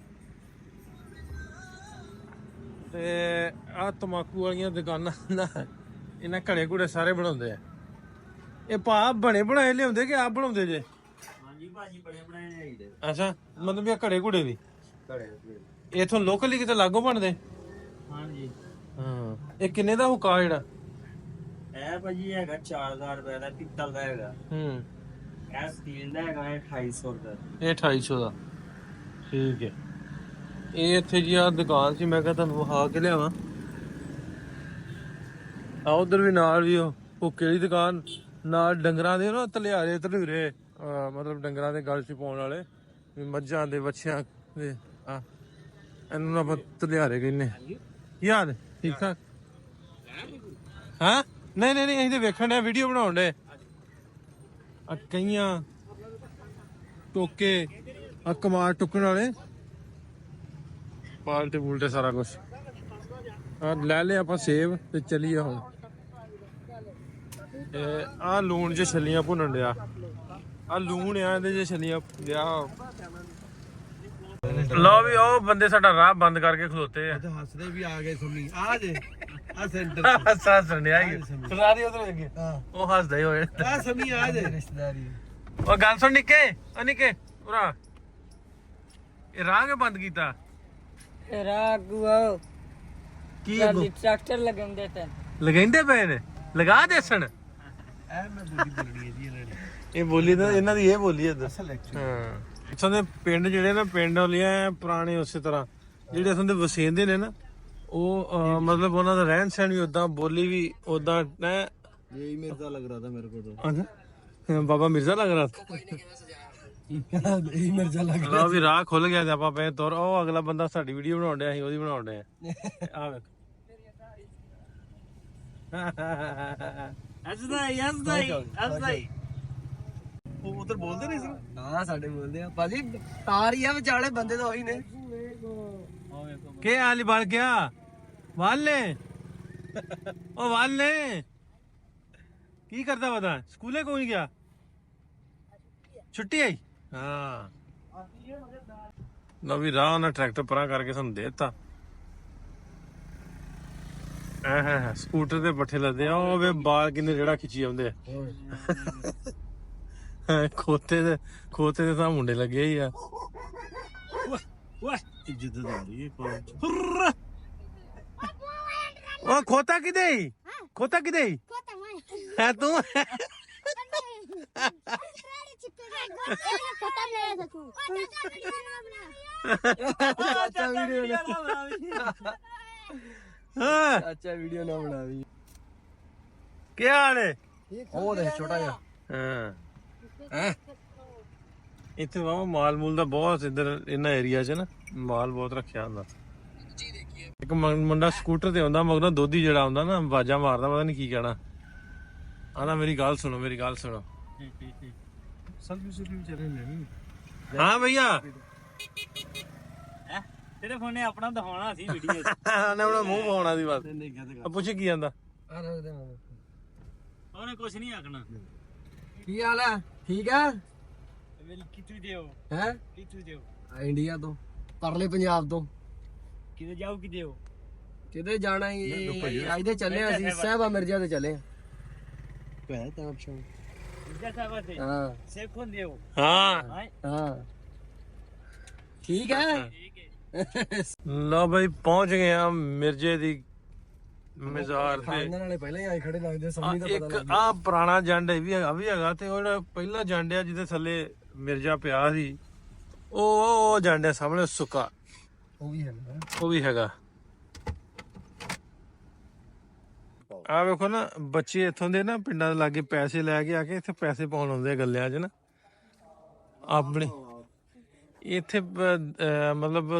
[SPEAKER 2] ਤੇ ਆ ਤਮਾਕੂ ਵਾਲੀਆਂ ਦੁਕਾਨਾਂ ਨਾ ਇਹਨਾਂ ਘੜੇ ਘੁੜੇ ਸਾਰੇ ਬਣਾਉਂਦੇ ਆ। ਇਹ ਭਾ ਬਣੇ ਬਣਾਏ ਲਿਆਉਂਦੇ ਕਿ ਆਪ ਬਣਾਉਂਦੇ ਜੇ?
[SPEAKER 1] ਹਾਂਜੀ ਭਾਜੀ ਬੜੇ ਬਣਾਏ ਨੇ।
[SPEAKER 2] ਅੱਛਾ ਮਤਲਬ ਇਹ ਘੜੇ ਘੁੜੇ ਵੀ ਇਥੋਂ ਲੋਕਲ ਹੀ ਕਿਤੇ ਲਾਗੋਂ ਬਣਦੇ?
[SPEAKER 1] ਹਾਂਜੀ
[SPEAKER 2] ਹਾਂ। ਇਹ ਕਿੰਨੇ ਦਾ ਹੁੱਕਾ ਜਿਹੜਾ?
[SPEAKER 1] ਇਹ ਭਾਜੀ ਹੈਗਾ 4000 ਰੁਪਏ ਦਾ, ਪਿੱਤਲ ਦਾ ਹੈਗਾ। ਇਹ ਸਟੀਲ ਦਾ ਹੈਗਾ 2800 ਦਾ।
[SPEAKER 2] ਇਹ 2800 ਦਾ। ਠੀਕ ਹੈ। ਇਹ ਇੱਥੇ ਜੀ ਆ ਦੁਕਾਨ ਸੀ, ਮੈਂ ਕਿਹਾ ਤੁਹਾਨੂੰ ਵਿਖਾ ਕੇ ਲਿਆਵਾਂ। ਆ ਉਧਰ ਵੀ ਨਾਲ ਵੀ ਉਹ ਹੁੱਕੇ ਦੀ ਦੁਕਾਨ, ਨਾਲ ਡੰਗਰਾਂ ਦੇ ਨਾ ਤਲਿਆਰੇ ਤਲੂਰੇ, ਮਤਲਬ ਡੰਗਰਾਂ ਦੇ ਗਲ 'ਚ ਪਾਉਣ ਵਾਲੇ, ਮੱਝਾਂ ਦੇ ਵੱਛਿਆਂ ਦੇ। ਆ ਇਹਨੂੰ ਆਪਾਂ ਤਲਿਆਰੇ ਕਹਿੰਦੇ। ਯਾਦ ਠੀਕ ਠਾਕ? ਹਾਂ ਨਹੀਂ ਅਸੀਂ ਤੇ ਵੇਖਣ ਡਿਆ, ਵੀਡੀਓ ਬਣਾਉਣ ਡੇ। ਆ ਕਈਆਂ ਟੋਕੇ ਆ ਕਮਾਰ ਟੁੱਕਣ ਵਾਲੇ ਪਾਲਟੇ ਬੁਲਟੇ ਸਾਰਾ ਕੁਛ ਆ ਲੈ ਲਿਆ ਆਪਾਂ ਸੇਬ ਤੇ ਚਲੀਏ ਹੁਣ। ਆ ਲੂਣ 'ਚ ਛੱਲੀਆਂ ਭੁੰਨਣ ਡਿਆ। ਆ ਲੂਣ ਆ ਇਹਦੇ 'ਚ ਛੱਲੀਆਂ ਵਿਆਹ। ਲਓ ਵੀ ਉਹ ਬੰਦੇ ਸਾਡਾ ਰਾਹ ਬੰਦ ਕਰਕੇ ਖਲੋਤੇ ਆ।
[SPEAKER 4] ਹੱਸਦੇ ਵੀ ਆ ਗਏ ਸੁਣੀ ਆ ਜੇ ਆ ਸੈਂਟਰ
[SPEAKER 2] ਹੱਸਣ ਡਿਆ ਸਾਰੀ ਉਧਰ ਲੱਗੇ। ਉਹ ਹੱਸਦਾ ਹੀ ਹੋਏ
[SPEAKER 4] ਆ ਸਮੀ ਆ ਜੇ
[SPEAKER 5] ਰਿਸ਼ਤੇਦਾਰੀ।
[SPEAKER 2] ਉਹ ਗੱਲ ਸੁਣ ਨਿੱਕੇ ਉਰਾ, ਇਹ ਰਾਹ ਕੇ ਬੰਦ ਕੀਤਾ?
[SPEAKER 6] ਰਾਗੂ
[SPEAKER 2] ਕੀ
[SPEAKER 6] ਟਰੈਕਟਰ ਲਗਾਉਂਦੇ ਤੇ
[SPEAKER 2] ਲਗਾਉਂਦੇ ਪਏ ਨੇ, ਲਗਾ ਦੇਸਣ।
[SPEAKER 4] ਐ ਮੈਂ ਬੋਲੀ ਬੋਲਣੀ ਹੈ ਜੀ ਇਹਨਾਂ ਨੇ।
[SPEAKER 2] ਇਹ ਬੋਲੀ ਤਾਂ ਇਹਨਾਂ ਦੀ ਇਹ ਬੋਲੀ ਹੈ।
[SPEAKER 4] ਅਸਲ
[SPEAKER 2] ਹਾਂ ਇੱਥੋਂ ਦੇ ਪਿੰਡ ਜਿਹੜੇ ਨਾ ਪਿੰਡ ਵਾਲੀਆਂ ਪੁਰਾਣੇ ਉਸੇ ਤਰ੍ਹਾਂ ਜਿਹੜੇ ਇੱਥੋਂ ਦੇ ਵਸੇਂਦੇ ਨੇ ਨਾ, ਉਹ ਮਤਲਬ ਉਹਨਾਂ ਦਾ ਰਹਿਣ ਸਹਿਣ ਵੀ ਉਦਾਂ, ਬੋਲੀ ਵੀ ਉਦਾਂ।
[SPEAKER 4] ਯਹੀ ਮਿਰਜ਼ਾ ਲੱਗ ਰਹਾ ਥਾ ਮੇਰੇ ਕੋ
[SPEAKER 2] ਅੱਛਾ ਬਾਬਾ ਮਿਰਜ਼ਾ ਲੱਗ ਰਿਹਾ
[SPEAKER 5] ਇਹੀ ਮਿਰਜ਼ਾ ਲੱਗ
[SPEAKER 2] ਰਿਹਾ ਵੀ ਰਾਹ ਖੁੱਲ ਗਿਆ ਤੇ ਆਪਾਂ ਪਏ ਤੁਰ। ਉਹ ਅਗਲਾ ਬੰਦਾ ਸਾਡੀ ਵੀਡੀਓ ਬਣਾਉਣ ਡਿਆ, ਅਸੀਂ ਉਹਦੀ ਬਣਾਉਣ ਡਿਆ। ਆ ਵੇਖ
[SPEAKER 1] ਹੱਸਦਾ ਹੀ
[SPEAKER 4] ਉਹ ਉਧਰ ਬੋਲਦੇ ਨਹੀਂ ਸੀ।
[SPEAKER 5] ਹਾਂ ਸਾਡੇ ਬੋਲਦੇ ਆ ਭਾਜੀ, ਤਾਰ ਹੀ ਆ ਵਿਚਾਲੇ, ਬੰਦੇ ਤਾਂ ਉਹੀ ਨੇ।
[SPEAKER 2] ਕੇ ਆਲੀ ਬਣ ਗਿਆ ਵਾਲੇ ਉਹ ਵਾਲੇ ਕੀ ਕਰਦਾ ਪਤਾ? ਸਕੂਲੇ ਕੋਈ ਨਹੀਂ ਗਿਆ, ਛੁੱਟੀ ਆਈ। ਹਾਂ ਨਾ ਵੀ ਰਾਹ ਉਹਨਾਂ ਟਰੈਕਟਰ ਪਰਾਂ ਕਰਕੇ ਸਾਨੂੰ ਦੇ ਦਿੱਤਾ। ਸਕੂਟਰ ਦੇ ਪੱਠੇ ਲੱਦੇ ਆ। ਉਹ ਵੇ ਬਾਲ ਕਿੰਨੇ ਜਿਹੜਾ ਖਿੱਚੀ ਆਉਂਦੇ ਆ। ਖੋਤੇ ਦੇ ਤਾਂ ਮੁੰਡੇ ਲੱਗੇ ਹੀ ਆ।
[SPEAKER 4] ਇੱਜ਼ਤਦਾਰੀ
[SPEAKER 2] ਉਹ ਖੋਤਾ ਕਿਦੇ ਹੈ ਤੂੰ?
[SPEAKER 5] ਚਾਚਾ ਵੀਡੀਓ ਨਾ
[SPEAKER 2] ਹਾਂ
[SPEAKER 5] ਚਾਚਾ ਵੀਡੀਓ ਨਾ ਬਣਾਵੀ।
[SPEAKER 2] ਕੀ ਹਾਲ ਹੈ?
[SPEAKER 5] ਉਹ ਦੇਖ ਛੋਟਾ ਜਿਹਾ
[SPEAKER 2] ਹਾਂ
[SPEAKER 5] ਹੈ।
[SPEAKER 2] ਇੱਥੇ ਵਾਵਾ ਮਾਲ ਮੂਲ ਦਾ ਬਹੁਤ ਇੱਧਰ ਇਹਨਾਂ ਏਰੀਆ 'ਚ ਨਾ ਮਾਲ ਬਹੁਤ ਰੱਖਿਆ ਹੁੰਦਾ। ਇੱਕ ਮੁੰਡਾ ਸਕੂਟਰ ਤੇ ਆਉਂਦਾ ਮਗਰੋਂ ਦੋਧੀ ਜਿਹੜਾ ਆਉਂਦਾ ਨਾ ਆਵਾਜ਼ਾਂ ਮਾਰਦਾ ਪਤਾ ਨਹੀਂ ਕੀ ਕਹਿਣਾ ਆਂਦਾ ਮੇਰੀ ਗੱਲ ਸੁਣੋ ਮੇਰੀ ਗੱਲ ਸੁਣੋ। हाँ भैया
[SPEAKER 1] ਤੇਰੇ ਫੋਨ ਨੇ ਆਪਣਾ ਦਿਖਾਉਣਾ ਸੀ ਵੀਡੀਓ
[SPEAKER 2] ਉਹਨੇ ਆਪਣਾ ਮੂੰਹ ਪਾਉਣਾ ਸੀ ਬਸ ਪੁੱਛ ਕੀ ਜਾਂਦਾ
[SPEAKER 1] ਉਹਨੇ ਕੁਝ ਨਹੀਂ ਆਖਣਾ
[SPEAKER 5] ਕੀ ਹਾਲ ਹੈ? ਠੀਕ ਹੈ
[SPEAKER 1] ਕਿੱਥੋਂ ਦਿਓ
[SPEAKER 5] ਹੈ
[SPEAKER 1] ਕਿੱਥੋਂ ਦਿਓ
[SPEAKER 5] ਇੰਡੀਆ ਤੋਂ ਪਰਲੇ ਪੰਜਾਬ ਤੋਂ।
[SPEAKER 1] ਕਿਤੇ ਜਾਓ ਕਿ ਦਿਓ
[SPEAKER 5] ਕਿਤੇ ਜਾਣਾ ਅੱਜ ਦੇ ਚੱਲੇ ਅਸੀਂ ਸਾਹਿਬਾ ਮਿਰਜ਼ਾ ਤੇ ਚੱਲੇ ਪੈ ਤਾਂ ਆਪਸ਼ਨ
[SPEAKER 1] ਜਿੱਦਾਂ ਸਾਹਿਬ ਤੇ
[SPEAKER 5] ਹਾਂ
[SPEAKER 1] ਸੇਖ ਹੁੰਦੇ ਹੋ
[SPEAKER 2] ਹਾਂ
[SPEAKER 5] ਹਾਂ ਠੀਕ ਹੈ।
[SPEAKER 2] ਲਓ ਬਈ ਪਹੁੰਚ ਗਏ ਆ ਮਿਰਜ਼ੇ ਦੀ ਮਜ਼ਾਰ ਤੇ।
[SPEAKER 5] ਖਾਨਦਾਨ ਵਾਲੇ ਪਹਿਲਾਂ ਹੀ ਆਏ ਖੜੇ ਲੱਗਦੇ ਸਮਝ ਦਾ ਪਤਾ
[SPEAKER 2] ਇੱਕ
[SPEAKER 5] ਲੱਗ
[SPEAKER 2] ਆ ਪੁਰਾਣਾ ਜੰਡ ਇਹ ਵੀ ਹੈਗਾ ਤੇ ਉਹ ਜਿਹੜਾ ਪਹਿਲਾ ਜੰਡ ਆ ਜਿਹਦੇ ਥੱਲੇ ਮਿਰਜ਼ਾ ਪਿਆ ਸੀ ਉਹ ਜੰਡ ਆ ਸਾਹਮਣੇ ਸੁੱਕਾ
[SPEAKER 5] ਉਹ ਵੀ ਹੈ ਨਾ।
[SPEAKER 2] ਉਹ ਵੀ ਹੈਗਾ। ਆ ਵੇਖੋ ਨਾ ਬੱਚੇ ਇੱਥੋਂ ਦੇ ਨਾ ਪਿੰਡਾਂ ਦੇ ਲਾਗੇ ਪੈਸੇ ਲੈ ਕੇ ਆ ਕੇ ਇੱਥੇ ਪੈਸੇ ਪਾਉਣ ਆਉਂਦੇ ਆ ਗੱਲਿਆਂ 'ਚ ਨਾ ਆਪਣੇ ਇੱਥੇ ਮਤਲਬ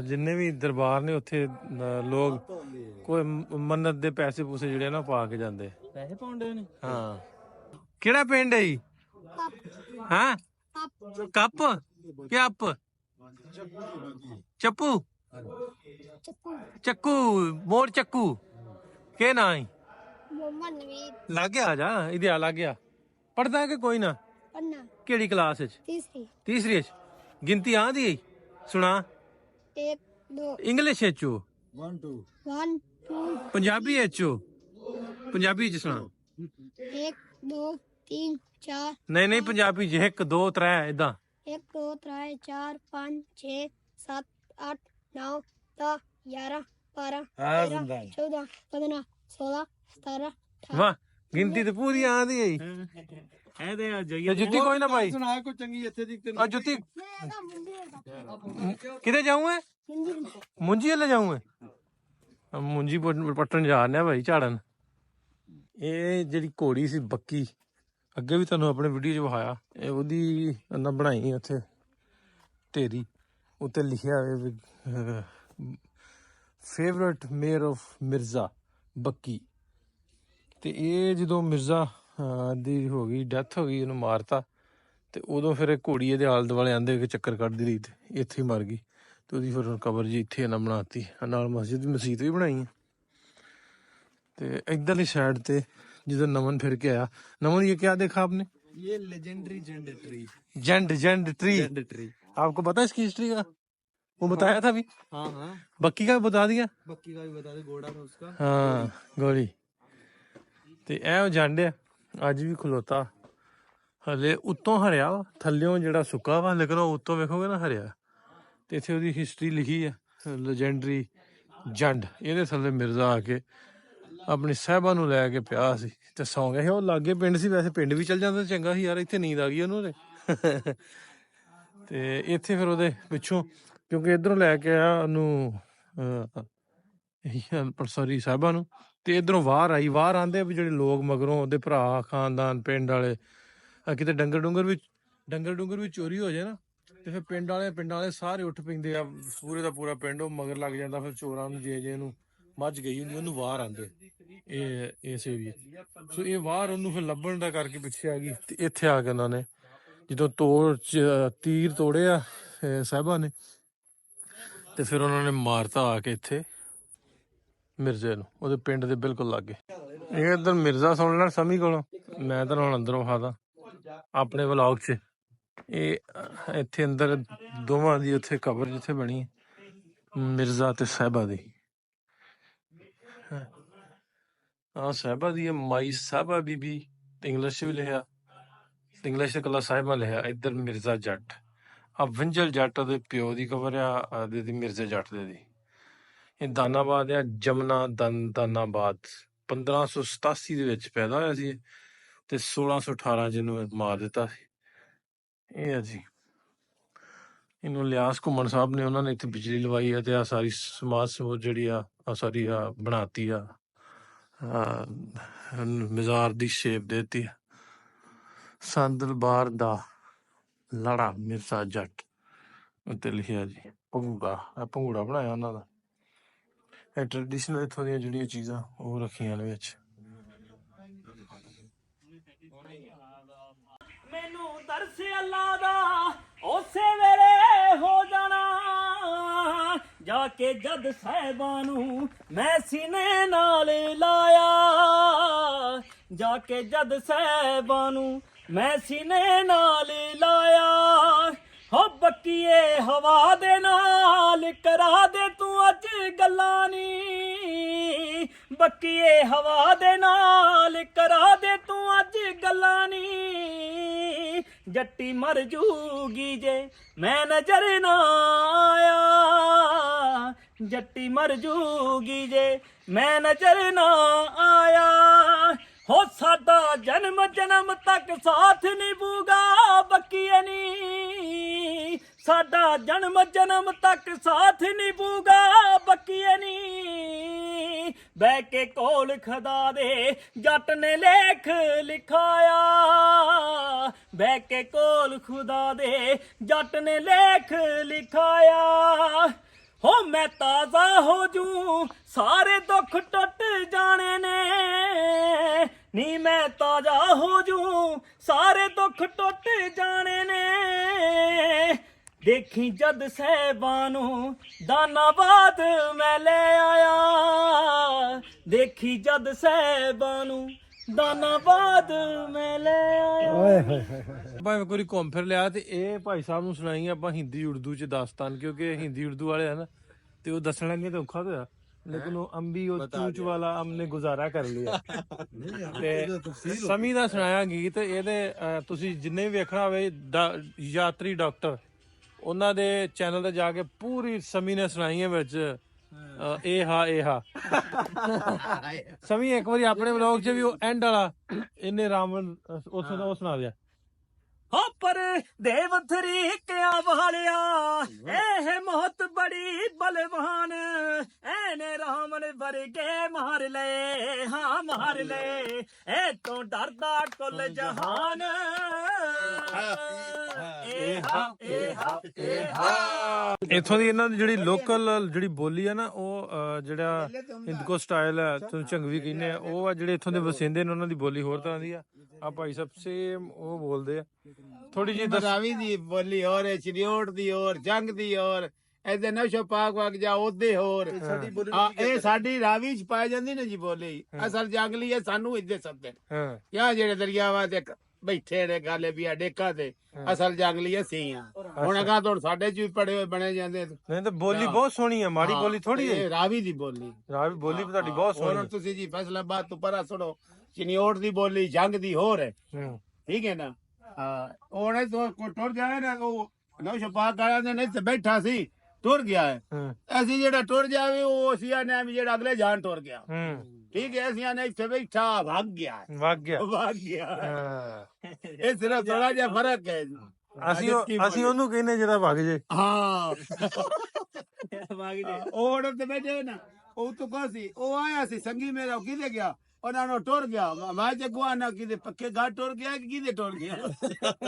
[SPEAKER 2] ਜਿੰਨੇ ਵੀ ਦਰਬਾਰ ਨੇ ਉੱਥੇ ਲੋਕ ਕੋਈ ਮੰਨਤ ਦੇ ਪੈਸੇ ਪੂਸੇ ਜਿਹੜੇ ਨਾ ਪਾ ਕੇ ਜਾਂਦੇ।
[SPEAKER 1] ਪੈਸੇ ਪਾਉਂਦੇ ਨੇ
[SPEAKER 2] ਹਾਂ ਕਿਹੜਾ ਪਿੰਡ ਹੈ ਜੀ? ਹਾਂ ਕੱਪ ਕਿ ਅੱਪ ਚੱਪੂ ਚੱਕੂ ਮੋੜ ਚੱਕੂ ਕੇ ਨਾ ਹੀ
[SPEAKER 7] मोहम्मद नवीद
[SPEAKER 2] ਲੱਗ ਗਿਆ ਆ ਜਾ ਇਹਦੇ ਆ ਲੱਗ ਗਿਆ ਪੜਦਾ ਕਿ ਕੋਈ ਨਾ
[SPEAKER 7] पन्ना
[SPEAKER 2] ਕਿਹੜੀ ਕਲਾਸ ਵਿੱਚ?
[SPEAKER 7] तीसरी
[SPEAKER 2] ਤੀਸਰੀ ਵਿੱਚ ਗਿਣਤੀ ਆਂਦੀ ਹੈ ਸੁਣਾ
[SPEAKER 7] 1 2
[SPEAKER 2] ਇੰਗਲਿਸ਼ ਵਿੱਚ
[SPEAKER 7] 1 2
[SPEAKER 2] ਪੰਜਾਬੀ ਵਿੱਚ ਪੰਜਾਬੀ ਚ ਸੁਣਾ
[SPEAKER 7] 1 2 3 4
[SPEAKER 2] ਨਹੀਂ ਨਹੀਂ ਪੰਜਾਬੀ ਚ 1 2 3 ਇਦਾਂ
[SPEAKER 7] 1 2 3 4 5 6 7 8 9 10 11 12 13 14 15 16 17 18
[SPEAKER 2] ਵਾਹ ਗਿਣਤੀ ਤੇ ਪੂਰੀ ਆਂਦੀ ਹੈ
[SPEAKER 1] ਇਹ ਤੇ
[SPEAKER 2] ਤੇ ਜੁੱਤੀ ਕੋਈ ਨਾ ਭਾਈ
[SPEAKER 4] ਸੁਣਾ ਕੋਈ ਚੰਗੀ ਇੱਥੇ ਦੀ
[SPEAKER 2] ਆ ਜੁੱਤੀ ਕਿਤੇ ਜਾਊਂ ਮੈਂ ਮੁੰਜੀ ਵਾਲੇ ਜਾਊਂ ਮੈਂ ਮੁੰਜੀ ਪੱਟਣ ਜਾ ਰਿਹਾ ਭਾਈ ਝਾੜਨ। ਇਹ ਜਿਹੜੀ ਘੋੜੀ ਸੀ ਬੱਕੀ ਅੱਗੇ ਵੀ ਤੁਹਾਨੂੰ ਆਪਣੇ ਵੀਡੀਓ 'ਚ ਵਿਖਾਇਆ ਇਹ ਉਹਦੀ ਉਹਨਾਂ ਬਣਾਈ ਉੱਥੇ ਢੇਰੀ ਉੱਤੇ ਲਿਖਿਆ ਹੋਇਆ ਫੇਵਰਟ ਮੇਅਰ ਆਫ ਮਿਰਜ਼ਾ ਬੱਕੀ। ਤੇ ਇਹ ਜਦੋਂ ਮਿਰਜ਼ਾ ਦੀ ਹੋ ਗਈ ਡੈਥ ਹੋ ਗਈ ਉਹਨੂੰ ਮਾਰਤਾ ਤੇ ਉਦੋਂ ਫਿਰ ਇਹ ਘੋੜੀ ਇਹਦੇ ਆਲੇ ਦੁਆਲੇ ਆਂਦੇ ਕਿ ਚੱਕਰ ਕੱਢਦੀ ਰਹੀ ਤੇ ਇੱਥੇ ਹੀ ਮਰ ਗਈ ਤੇ ਉਹਦੀ ਫਿਰ ਕਬਰ ਜੀ ਇੱਥੇ ਇਹਨਾਂ ਬਣਾਤੀ ਨਾਲ ਮਸਜਿਦ ਵੀ ਬਣਾਈ ਹੈ। ਤੇ ਇਧਰਲੀ ਸਾਈਡ ਤੇ ਜਦੋਂ नमन फिर के आया नमन ये क्या देखा आपने?
[SPEAKER 5] ये legendary gen tree
[SPEAKER 2] gen tree आपको पता है इसकी हिस्ट्री का? वो बताया था अभी।
[SPEAKER 5] हाँ हाँ
[SPEAKER 2] बक्की का भी बता दिया।
[SPEAKER 5] बक्की का भी बता दे घोड़ा था उसका।
[SPEAKER 2] हाँ गोली ਤੇ ਇਹ ਜੰਡ ਆ ਅੱਜ ਵੀ ਖਲੋਤਾ ਹਲੇ ਉੱਤੋਂ ਹਰਿਆ ਵਾ ਥੱਲਿਓਂ ਜਿਹੜਾ ਸੁੱਕਾ ਵਾ ਲੇਕਿਨ ਉਹ ਉੱਤੋਂ ਵੇਖੋਗੇ ਨਾ ਹਰਿਆ ਤੇ ਇੱਥੇ ਉਹਦੀ ਹਿਸਟਰੀ ਲਿਖੀ ਆ ਲੈਜੈਂਡਰੀ ਜੰਡ ਇਹਦੇ ਥੱਲੇ ਮਿਰਜ਼ਾ ਆ ਕੇ ਆਪਣੀ ਸਾਹਿਬਾਂ ਨੂੰ ਲੈ ਕੇ ਪਿਆ ਸੀ ਤੇ ਸੌਂ ਗਿਆ ਸੀ। ਉਹ ਲਾਗੇ ਪਿੰਡ ਸੀ ਵੈਸੇ ਪਿੰਡ ਵੀ ਚੱਲ ਜਾਂਦਾ ਚੰਗਾ ਸੀ ਯਾਰ ਇੱਥੇ ਨੀਂਦ ਆ ਗਈ ਉਹਨੂੰ ਤੇ ਇੱਥੇ ਫਿਰ ਉਹਦੇ ਪਿੱਛੋਂ ਕਿਉਂਕਿ ਇੱਧਰੋਂ ਲੈ ਕੇ ਆਇਆ ਉਹਨੂੰ ਸੌਰੀ ਸਾਹਿਬਾਂ ਨੂੰ ਤੇ ਇਧਰੋਂ ਬਾਹਰ ਆਂਦੇ ਵੀ ਜਿਹੜੇ ਲੋਕ ਮਗਰੋਂ ਉਹਦੇ ਭਰਾ ਖਾਨਦਾਨ ਪਿੰਡ ਵਾਲੇ ਕਿਤੇ ਡੰਗਰ ਡੁੰਗਰ ਵੀ ਚੋਰੀ ਹੋ ਜਾਏ ਨਾ ਤੇ ਫਿਰ ਪਿੰਡ ਵਾਲੇ ਸਾਰੇ ਉੱਠ ਪੈਂਦੇ ਆ ਪੂਰੇ ਦਾ ਪੂਰਾ ਪਿੰਡ ਉਹ ਮਗਰ ਲੱਗ ਜਾਂਦਾ ਫਿਰ ਚੋਰਾਂ ਨੂੰ ਜੇ ਨੂੰ ਮੱਝ ਗਈ ਹੁੰਦੀ ਉਹਨੂੰ ਬਾਹਰ ਆਂਦੇ ਇਹ ਇਸ ਏਰੀਏ ਸੋ ਇਹ ਬਾਹਰ ਉਹਨੂੰ ਫਿਰ ਲੱਭਣ ਦਾ ਕਰਕੇ ਪਿੱਛੇ ਆ ਗਈ ਤੇ ਇੱਥੇ ਆ ਕੇ ਉਹਨਾਂ ਨੇ ਜਦੋਂ ਤੀਰ ਤੋੜੇ ਆ ਸਾਹਿਬਾਂ ਨੇ ਤੇ ਫਿਰ ਉਹਨਾਂ ਨੇ ਮਾਰਤਾ ਆ ਕੇ ਇੱਥੇ ਮਿਰਜ਼ੇ ਨੂੰ ਉਹਦੇ ਪਿੰਡ ਦੇ ਬਿਲਕੁਲ ਲਾਗੇ। ਇਹ ਇੱਧਰ ਮਿਰਜ਼ਾ ਸੁਣ ਲੈਣਾ ਸਮੀ ਕੋਲੋਂ ਮੈਂ ਤਾਂ ਹੁਣ ਅੰਦਰੋਂ ਵਿਖਾਦਾ ਆਪਣੇ ਵਲੌਗ 'ਚ ਇਹ ਇੱਥੇ ਅੰਦਰ ਦੋਵਾਂ ਦੀ ਉੱਥੇ ਕਬਰ ਜਿੱਥੇ ਬਣੀ ਹੈ ਮਿਰਜ਼ਾ ਤੇ ਸਾਹਿਬਾ ਦੀ। ਸਾਹਿਬਾ ਦੀ ਮਾਈ ਸਾਹਿਬਾ ਬੀਬੀ ਤੇ ਇੰਗਲਿਸ਼ 'ਚ ਵੀ ਲਿਖਿਆ ਤੇ ਇੰਗਲਿਸ਼ 'ਚ ਇਕੱਲਾ ਸਾਹਿਬਾ ਲਿਖਿਆ। ਇੱਧਰ ਮਿਰਜ਼ਾ ਜੱਟ ਆ ਵਿੰਜਲ ਜੱਟ ਦੇ ਪਿਓ ਦੀ ਕਬਰ ਆ ਦੀ ਮਿਰਜ਼ਾ ਜੱਟ ਦੇ ਦੀ। ਇਹ ਦਾਨਾਬਾਦ ਆ ਜਮਨਾ ਦਾਨਾਬਾਦ 1587 ਦੇ ਵਿੱਚ ਪੈਦਾ ਹੋਇਆ ਸੀ ਤੇ 1618 ਜਿਹਨੂੰ ਮਾਰ ਦਿੱਤਾ ਸੀ। ਇਹ ਆ ਜੀ ਇਹਨੂੰ ਲਿਆਸ ਘੁੰਮਣ ਸਾਹਿਬ ਨੇ ਉਹਨਾਂ ਨੇ ਇੱਥੇ ਬਿਜਲੀ ਲਵਾਈ ਹੈ ਤੇ ਆ ਸਾਰੀ ਸਮਾਜ ਸੇਵਾ ਜਿਹੜੀ ਆ ਸਾਰੀ ਆ ਬਣਾਤੀ ਆ ਮਜ਼ਾਰ ਦੀ ਸ਼ੇਪ ਦੇਤੀ ਸੰਦਰਬਾਰ ਦਾ ਲੜਾ ਮਿਰਜ਼ਾ ਜੱਟ ਉੱਤੇ ਲਿਖਿਆ ਜੀ ਭੰਗੂੜਾ ਆ ਭੰਗੂੜਾ ਬਣਾਇਆ ਉਹਨਾਂ ਦਾ ਇਹ ਟ੍ਰੈਡੀਸ਼ਨਲ ਇੱਥੋਂ ਦੀਆਂ ਜਿਹੜੀਆਂ ਚੀਜ਼ਾਂ ਉਹ ਰੱਖੀਆਂ ਨੇ ਵਿੱਚ
[SPEAKER 1] ਮੈਨੂੰ ਦਰਸ ਅੱਲਾ ਦਾ ਉਸੇ ਵੇਲੇ ਹੋ ਜਾਣਾ ਜਾ ਕੇ ਜਦ ਸਾਹਿਬਾਂ ਨੂੰ ਮੈਂ ਸੀਨੇ ਨਾਲ ਲਾਇਆ ਜਾ ਕੇ ਜਦ ਸਾਹਿਬਾਂ ਨੂੰ ਮੈਂ ਸੀਨੇ ਨਾਲ ਲਾਇਆ ਹੋ ਬੱਕੀਏ ਹਵਾ ਦੇ ਨਾਲ ਕਰਾ ਦੇ ਤੂੰ ਅੱਜ ਗੱਲਾਂ ਨੀ ਬੱਕੀਏ ਹਵਾ ਦੇ ਨਾਲ ਕਰਾ ਦੇ ਤੂੰ ਅੱਜ ਗੱਲਾਂ ਨੀ ਜੱਟੀ ਮਰ ਜੂਗੀ ਜੇ ਮੈਂ ਨਜ਼ਰ ਨਾ ਆਇਆ ਜੱਟੀ ਮਰ ਜੂਗੀ ਜੇ ਮੈਂ ਨਜ਼ਰ ਨਾ ਆਇਆ ਹੋ ਸਾਡਾ ਜਨਮ ਤੱਕ ਸਾਥ ਨਿਭੂਗਾ ਬੱਕੀਏ ਨੀ ਸਾਡਾ ਜਨਮ ਤੱਕ ਸਾਥ ਨਿਭੂਗਾ ਬੱਕੀਏ ਨੀ ਬਹਿ ਕੇ ਕੋਲ ਖੁਦਾ ਦੇ ਜੱਟ ਨੇ ਲੇਖ ਲਿਖਾਇਆ ਬਹਿ ਕੇ ਕੋਲ ਖੁਦਾ ਦੇ ਜੱਟ ਨੇ ਲੇਖ ਲਿਖਾਇਆ ਹੋ ਮੈਂ ਤਾਜ਼ਾ ਹੋ ਜੂ ਸਾਰੇ ਦੁੱਖ ਟੁੱਟ ਜਾਣੇ ਨੇ ਨੀ ਮੈਂ ਤਾਜ਼ਾ ਹੋ ਜੂ ਸਾਰੇ ਦੁੱਖ ਟੁੱਟ ਜਾਣੇ ਨੇ ਦੇਖੀ ਜਦ ਸਾਹਿਬਾਂ ਨੂੰ ਦਾਨਾਬਾਦ ਮੈਂ ਲੈ ਆਇਆ ਦੇਖੀ ਜਦ ਸਾਹਿਬਾਂ ਨੂੰ ਦਾਨਾਬਾਦ ਮੈਂ ਲੈ ਆਇਆ
[SPEAKER 2] ਆਪਾਂ ਇੱਕ ਵਾਰੀ ਘੁੰਮ ਫਿਰ ਲਿਆ ਤੇ ਇਹ ਭਾਈ ਸਾਹਿਬ ਨੂੰ ਸੁਣਾਈ ਆਪਾਂ ਹਿੰਦੀ ਉਰਦੂ ਚ ਦਾਸਤਾਨ ਕਿਉਂਕਿ ਹਿੰਦੀ ਉਰਦੂ ਵਾਲੇ ਹਨ ਤੇ ਉਹ ਦੱਸਣ ਲੱਗੇ ਤਾਂ ਔਖਾ ਹੋਇਆ ਲੇਕਿਨ ਉਹ ਅੰਬੀ ਉਹ ਚੂਚ ਵਾਲਾ ਹਮਨੇ ਗੁਜ਼ਾਰਾ ਕਰ ਲਿਆ ਤੇ ਸਮੀ ਦਾ ਸੁਣਾਇਆ ਗੀਤ ਇਹਦੇ ਤੁਸੀਂ ਜਿੰਨੇ ਵੀ ਵੇਖਣਾ ਹੋਵੇ ਯਾਤਰੀ ਡਾਕਟਰ ਉਹਨਾਂ ਦੇ ਚੈਨਲ ਤੇ ਜਾ ਕੇ ਪੂਰੀ ਸਮੀ ਨੇ ਸੁਣਾਈ ਹੈ ਵਿੱਚ ਇਹ ਹਾ ਸਮੀ ਇੱਕ ਵਾਰੀ ਆਪਣੇ ਵਲੌਗ 'ਚ ਵੀ ਉਹ ਐਂਡ ਵਾਲਾ ਇਹਨੇ ਰਾਵਣ ਉੱਥੋਂ ਦਾ ਉਹ ਸੁਣਾ ਦਿਆ
[SPEAKER 1] ਹੋ ਪਰ ਦੇਵ ਤਰੀਕਿਆਂ ਵਾਲਿਆ ਇਹ ਮੌਤ ਬੜੀ ਬਲਵਾਨ ਐਨੇ ਰਾਮਨ ਵਰਗੇ ਮਾਰ ਲਏ ਹਾਂ ਮਾਰ ਲਏ ਐ ਤੋਂ ਡਰਦਾ ਕੁੱਲ ਜਹਾਨ
[SPEAKER 2] ਇੱਥੋਂ ਦੀ ਇਹਨਾਂ ਦੀ ਜਿਹੜੀ ਲੋਕਲ ਜਿਹੜੀ ਬੋਲੀ ਆ ਨਾ ਉਹ ਜਿਹੜਾ ਹਿੰਦਕੋ ਸਟਾਈਲ ਹੈ ਤੁਹਾਨੂੰ ਝੰਗਵੀ ਕਹਿੰਦੇ ਆ ਉਹ ਆ ਜਿਹੜੇ ਇੱਥੋਂ ਦੇ ਵਸਿੰਦੇ ਨੇ ਉਹਨਾਂ ਦੀ ਬੋਲੀ ਹੋਰ ਤਰ੍ਹਾਂ ਦੀ ਆ ਭਾਈ ਸਾਹਿਬ ਸੇਮ ਉਹ ਬੋਲਦੇ ਆ ਥੋੜੀ ਜਿਹੀ
[SPEAKER 3] ਰਾਵੀ ਦੀ ਬੋਲੀ ਹੋਰ ਹੈ ਚਿੜਿਓਟ ਦੀ ਹੋਰ ਜੰਗ ਦੀ ਹੋਰ ਇਹਦੇ ਨਸ਼ੋ ਪਾਕ ਵਗ ਜਾ ਉਹਦੇ ਹੋਰ ਇਹ ਸਾਡੀ ਰਾਵੀ ਚ ਪਾਈ ਜਾਂਦੀ ਨਾ ਜੀ ਬੋਲੀ ਅਸਲ ਜੰਗਲੀ ਹੈ ਸਾਨੂੰ ਇੱਦੇ ਸੱਦੇ ਕਿਆ ਜਿਹੜੇ ਦਰਿਆਵਾਂ ਤੇ ਬੈਠੇ ਨੇ ਗਾਲੇ ਵੀ ਆ ਡੇਕਾ ਤੇ ਅਸਲ ਜੰਗਲੀ ਅਸੀਂ ਆ ਹੁਣ ਅਗਾ ਤੋਂ ਸਾਡੇ ਚ ਵੀ ਪੜੇ ਹੋਏ ਬਣੇ ਜਾਂਦੇ
[SPEAKER 2] ਨਹੀਂ ਤਾਂ ਬੋਲੀ ਬਹੁਤ ਸੋਹਣੀ ਹੈ ਮਾੜੀ ਬੋਲੀ ਥੋੜੀ ਹੈ
[SPEAKER 3] ਰਾਵੀ ਦੀ ਬੋਲੀ
[SPEAKER 2] ਬੋਲੀ ਤੁਹਾਡੀ ਬਹੁਤ ਸੋਹਣੀ
[SPEAKER 3] ਹੁਣ ਤੁਸੀਂ ਜੀ ਫੈਸਲਾਬਾਦ ਤੋਂ ਪਰਾ ਸੁਣੋ ਚਿਨਿਓਟ ਦੀ ਬੋਲੀ ਜੰਗ ਦੀ ਹੋਰ ਹੈ ਠੀਕ ਹੈ ਨਾ ਉਹਨੇ ਤੋਂ ਟੁਰ ਜਾਏ ਨਾ ਉਹ ਨੌ ਪਾਕ ਵਾਲਿਆਂ ਦੇ ਨਹੀਂ ਤੇ ਬੈਠਾ ਸੀ ਟੁਰ ਗਿਆ ਹੈ ਅਸੀਂ ਜਿਹੜਾ ਟੁਰ ਜਾਵੇ ਉਹ ਅਸੀਂ ਆਨੇ ਵੀ ਜਿਹੜਾ ਅਗਲੇ ਜਾਨ ਟੁਰ ਗਿਆ ਠੀਕ ਹੈ ਅਸੀਂ ਆਨੇ ਇੱਥੇ ਬੈਠਾ ਭਾਗ ਗਿਆ ਇਹ ਸਿਰਫ ਥੋੜਾ ਜਿਹਾ ਫਰਕ ਹੈ
[SPEAKER 2] ਅਸੀਂ ਉਹਨੂੰ ਕਹਿੰਦੇ ਜਿਹੜਾ ਭੱਗ ਜੇ
[SPEAKER 3] ਹਾਂ ਉਹ ਤੇ ਬੈਠੇ ਨਾ ਉਹ ਤੋਂ ਕੋ ਸੀ ਉਹ ਆਇਆ ਸੀ ਸੰਗੀ ਮੇਰਾ ਕਿਤੇ ਗਿਆ ਉਹਨਾਂ ਨੂੰ ਟੁਰ ਗਿਆ ਮੈਂ ਜਗਵਾ ਨਾ ਕਿਤੇ ਪੱਕੇ ਗਾ ਟੁਰ ਗਿਆ ਕਿ ਕਿਤੇ ਟੁਰ ਗਿਆ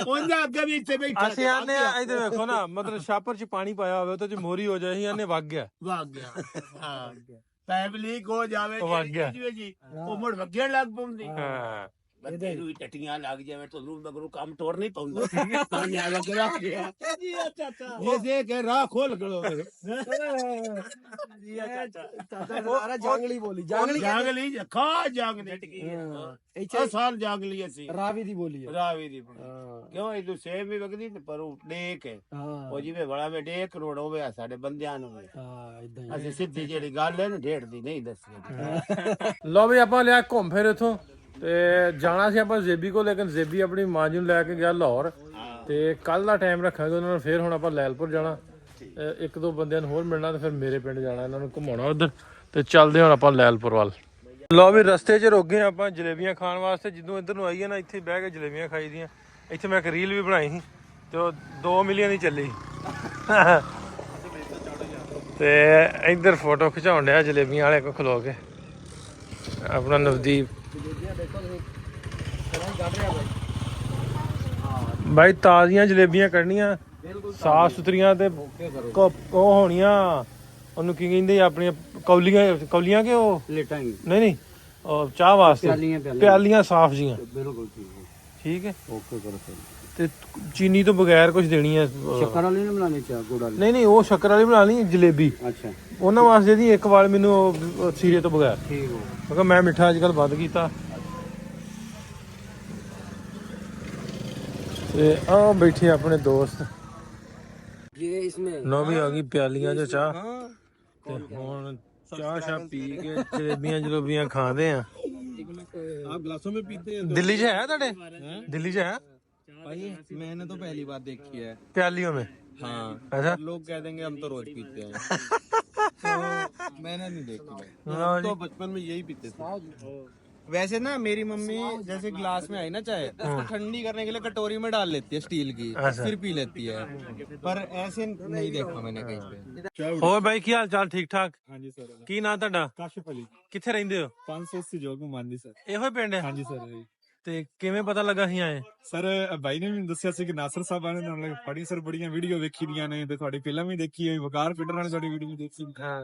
[SPEAKER 3] ਉਹਨਾਂ ਅੱਗੇ ਵੀ ਇੱਥੇ ਬੈਠਾ
[SPEAKER 2] ਅਸੀਂ ਆਨੇ ਇੱਥੇ ਵੇਖੋ ਨਾ ਮਤਲਬ ਛਾਪਰ ਚ ਪਾਣੀ ਪਾਇਆ ਹੋਵੇ ਤਾਂ ਜੇ ਮੋਰੀ ਹੋ ਜਾਏ ਅਸੀਂ ਆਨੇ ਵਗ ਗਿਆ
[SPEAKER 3] ਹਾਂ ਪੈਪ ਲੀਕ ਹੋ ਜਾਵੇ ਜੀ ਉਹ ਮੁੜ ਵਗਣ ਲੱਗ ਪਉਂਦੀ ਹਾਂ ਬੰਦੇ ਨੂੰ ਟੱਟੀਆਂ ਲੱਗ ਜਾਵੇ ਤਾਂ ਨੂੰ ਮਗਰੋਂ ਕੰਮ ਟੋਰ ਨਹੀਂ ਪਾਉਂਦਾ ਪਾਣੀ ਆ ਗਿਆ ਜੀ ਚਾਚਾ ਇਹ ਦੇ ਕੇ ਰਾਹ ਖੋਲ ਗਲੋ
[SPEAKER 5] ਜੀ ਚਾਚਾ ਸਾਰਾ ਜੰਗਲੀ ਬੋਲੀ
[SPEAKER 3] ਜੰਗਲੀ ਖਾ ਜੰਗਲੀ ਇੱਥੇ ਸਾਲ ਜੰਗਲੀ ਅਸੀਂ
[SPEAKER 5] ਰਾਵੀ ਦੀ ਬੋਲੀ
[SPEAKER 3] ਕਿਉਂ ਇਹ ਤੋਂ ਸੇਮ ਵੀ ਵਗਦੀ ਤੇ ਪਰ ਉਹ ਡੇਕ ਹੈ ਉਹ ਜਿਵੇਂ ਬੜਾ ਵੇ ਡੇਕ ਰੋੜ ਹੋਵੇ ਸਾਡੇ ਬੰਦਿਆਂ ਨੂੰ ਇਦਾਂ ਅਸੀਂ ਸਿੱਧੀ ਜਿਹੜੀ ਗੱਲ ਹੈ ਨਾ ਢੇੜ ਦੀ ਨਹੀਂ ਦੱਸੀ
[SPEAKER 2] ਲੋ ਵੀ ਆਪਾਂ ਲਿਆ ਘੁੰਮ ਫਿਰ ਇਥੋਂ ਤੇ ਜਾਣਾ ਸੀ ਆਪਾਂ ਜ਼ੇਬੀ ਕੋਲ ਲੇਕਿਨ ਜ਼ੇਬੀ ਆਪਣੀ ਮਾਂ ਜੀ ਨੂੰ ਲੈ ਕੇ ਗਿਆ ਲਾਹੌਰ ਤੇ ਕੱਲ ਦਾ ਟਾਈਮ ਰੱਖਾਂਗੇ ਉਹਨਾਂ ਨਾਲ ਫਿਰ ਹੁਣ ਆਪਾਂ ਲੈਲਪੁਰ ਜਾਣਾ ਇੱਕ ਦੋ ਬੰਦਿਆਂ ਨੂੰ ਹੋਰ ਮਿਲਣਾ ਤੇ ਫਿਰ ਮੇਰੇ ਪਿੰਡ ਜਾਣਾ ਇਹਨਾਂ ਨੂੰ ਘੁਮਾਉਣਾ ਉਧਰ ਤੇ ਚੱਲਦੇ ਹੁਣ ਆਪਾਂ ਲੈਲਪੁਰ ਵੱਲ ਲੋ ਵੀ ਰਸਤੇ 'ਚ ਰੁਕ ਗਏ ਆਪਾਂ ਜਲੇਬੀਆਂ ਖਾਣ ਵਾਸਤੇ ਜਦੋਂ ਇੱਧਰ ਨੂੰ ਆਈਏ ਨਾ ਇੱਥੇ ਬਹਿ ਕੇ ਜਲੇਬੀਆਂ ਖਾਈ ਦੀਆਂ ਇੱਥੇ ਮੈਂ ਇੱਕ ਰੀਲ ਵੀ ਬਣਾਈ ਸੀ ਤੇ ਉਹ 2 ਮਿਲੀਅਨ ਦੀ ਚੱਲੀ ਤੇ ਇੱਧਰ ਫੋਟੋ ਖਿਚਾਉਣ ਡਿਆ ਜਲੇਬੀਆਂ ਵਾਲੇ ਕੋ ਖਲੋ ਕੇ ਆਪਣਾ ਨਵਦੀਪ ਬਾਈ ਤਾਜ਼ੀਆਂ ਜਲੇਬੀਆਂ ਕੱਢਣੀਆਂ ਸਾਫ ਸੁਥਰੀਆਂ ਤੇ ਉਹ ਹੋਣੀਆਂ ਉਹਨੂੰ ਕੀ ਕਹਿੰਦੇ ਆਪਣੀਆਂ ਕੌਲੀਆਂ ਕਿ ਉਹ ਨਹੀਂ ਉਹ ਚਾਹ ਵਾਸਤੇ ਪਿਆਲੀਆਂ ਸਾਫ ਜੀਆਂ
[SPEAKER 3] ਬਿਲਕੁਲ
[SPEAKER 2] ਠੀਕ ਹੈ
[SPEAKER 3] ਓਕੇ ਕਰੋ
[SPEAKER 2] ਤੇ ਚੀਨੀ ਤੋਂ ਬਗੈਰ ਕੁਝ ਦੇਣੀ ਹੈ
[SPEAKER 3] ਸ਼ੱਕਰ ਵਾਲੀ ਨਹੀਂ ਬਣਾਉਣੀ ਚਾਹ ਗੁੜ ਵਾਲੀ
[SPEAKER 2] ਨਹੀਂ ਉਹ ਸ਼ੱਕਰ ਵਾਲੀ ਬਣਾ ਲਈ ਜਲੇਬੀ
[SPEAKER 3] ਅੱਛਾ
[SPEAKER 2] ਉਹਨਾਂ ਵਾਸਤੇ ਦੀ ਇੱਕ ਵਾਰ ਮੈਨੂੰ ਉਹ ਸੀਰੇ ਤੋਂ ਬਗੈਰ
[SPEAKER 3] ਠੀਕ ਹੋ
[SPEAKER 2] ਕਿਉਂਕਿ ਮੈਂ ਮਿੱਠਾ ਅੱਜ ਕੱਲ ਵੱਧ ਕੀਤਾ ਤੇ ਆਹ ਬੈਠੇ ਆਪਣੇ ਦੋਸਤ
[SPEAKER 5] ये इसमें
[SPEAKER 2] ਲੋ ਵੀ ਆ ਗਈ ਪਿਆਲੀਆਂ ਚ ਚਾਹ ਤੇ ਹੁਣ ਚਾਹ ਪੀ ਕੇ ਜਲੇਬੀਆਂ ਖਾਂਦੇ ਆ
[SPEAKER 4] आप ग्लासों में पीते हैं
[SPEAKER 2] ਦਿੱਲੀ 'ਚ ਹੈ ਤੁਹਾਡੇ ਦਿੱਲੀ 'ਚ ਹੈ
[SPEAKER 4] भाई मैंने तो पहली बार देखी है
[SPEAKER 2] ਪਿਆਲੀਆਂ में
[SPEAKER 4] हाँ
[SPEAKER 2] अच्छा
[SPEAKER 4] लोग कह देंगे हम तो रोज पीते हैं तो मैंने नहीं देखी
[SPEAKER 2] हाँ जी।
[SPEAKER 4] तो बचपन में यही पीते थे वैसे ना मेरी मम्मी जैसे गिलास में आई ना चाय उसको ठंडी करने के लिए कटोरी में डाल लेती है स्टील की फिर पी लेती है पर ऐसे नहीं देखा मैंने कहीं पे
[SPEAKER 2] ਹੋਰ ਬਾਈ ਕੀ ਹਾਲ ਚਾਲ ਠੀਕ ਠਾਕ
[SPEAKER 8] ਹਾਂਜੀ ਸਰ
[SPEAKER 2] ਕੀ ਨਾਂ ਤੁਹਾਡਾ
[SPEAKER 8] ਕਾਸ਼ਿਫ ਅਲੀ
[SPEAKER 2] ਕਿੱਥੇ ਰਹਿੰਦੇ ਹੋ
[SPEAKER 8] 580 ਜੋਗ ਮੰਨਦੀ ਸਰ
[SPEAKER 2] ਇਹੋ ਹੀ ਪਿੰਡ ਹੈ
[SPEAKER 8] ਹਾਂਜੀ ਸਰ
[SPEAKER 2] ਤੇ ਕਿਵੇਂ ਪਤਾ ਲੱਗਾ ਸੀ ਆਏ
[SPEAKER 8] ਸਰ ਬਾਈ ਨੇ ਮੈਨੂੰ ਦੱਸਿਆ ਸੀ ਕਿ ਨਾਸਰ ਸਾਹਿਬਾਂ ਨੇ ਨਾਲ ਬੜੀ ਸਰ ਬੜੀਆਂ ਵੀਡੀਓ ਵੇਖੀ ਦੀਆਂ ਨੇ ਤੇ ਤੁਹਾਡੀ ਫਿਲਮ ਵੀ ਦੇਖੀ ਹੈ ਵਕਾਰ ਫਿੱਟਰ ਨਾਲ ਤੁਹਾਡੀ ਵੀਡੀਓ ਦੇਖੀ
[SPEAKER 2] ਹਾਂ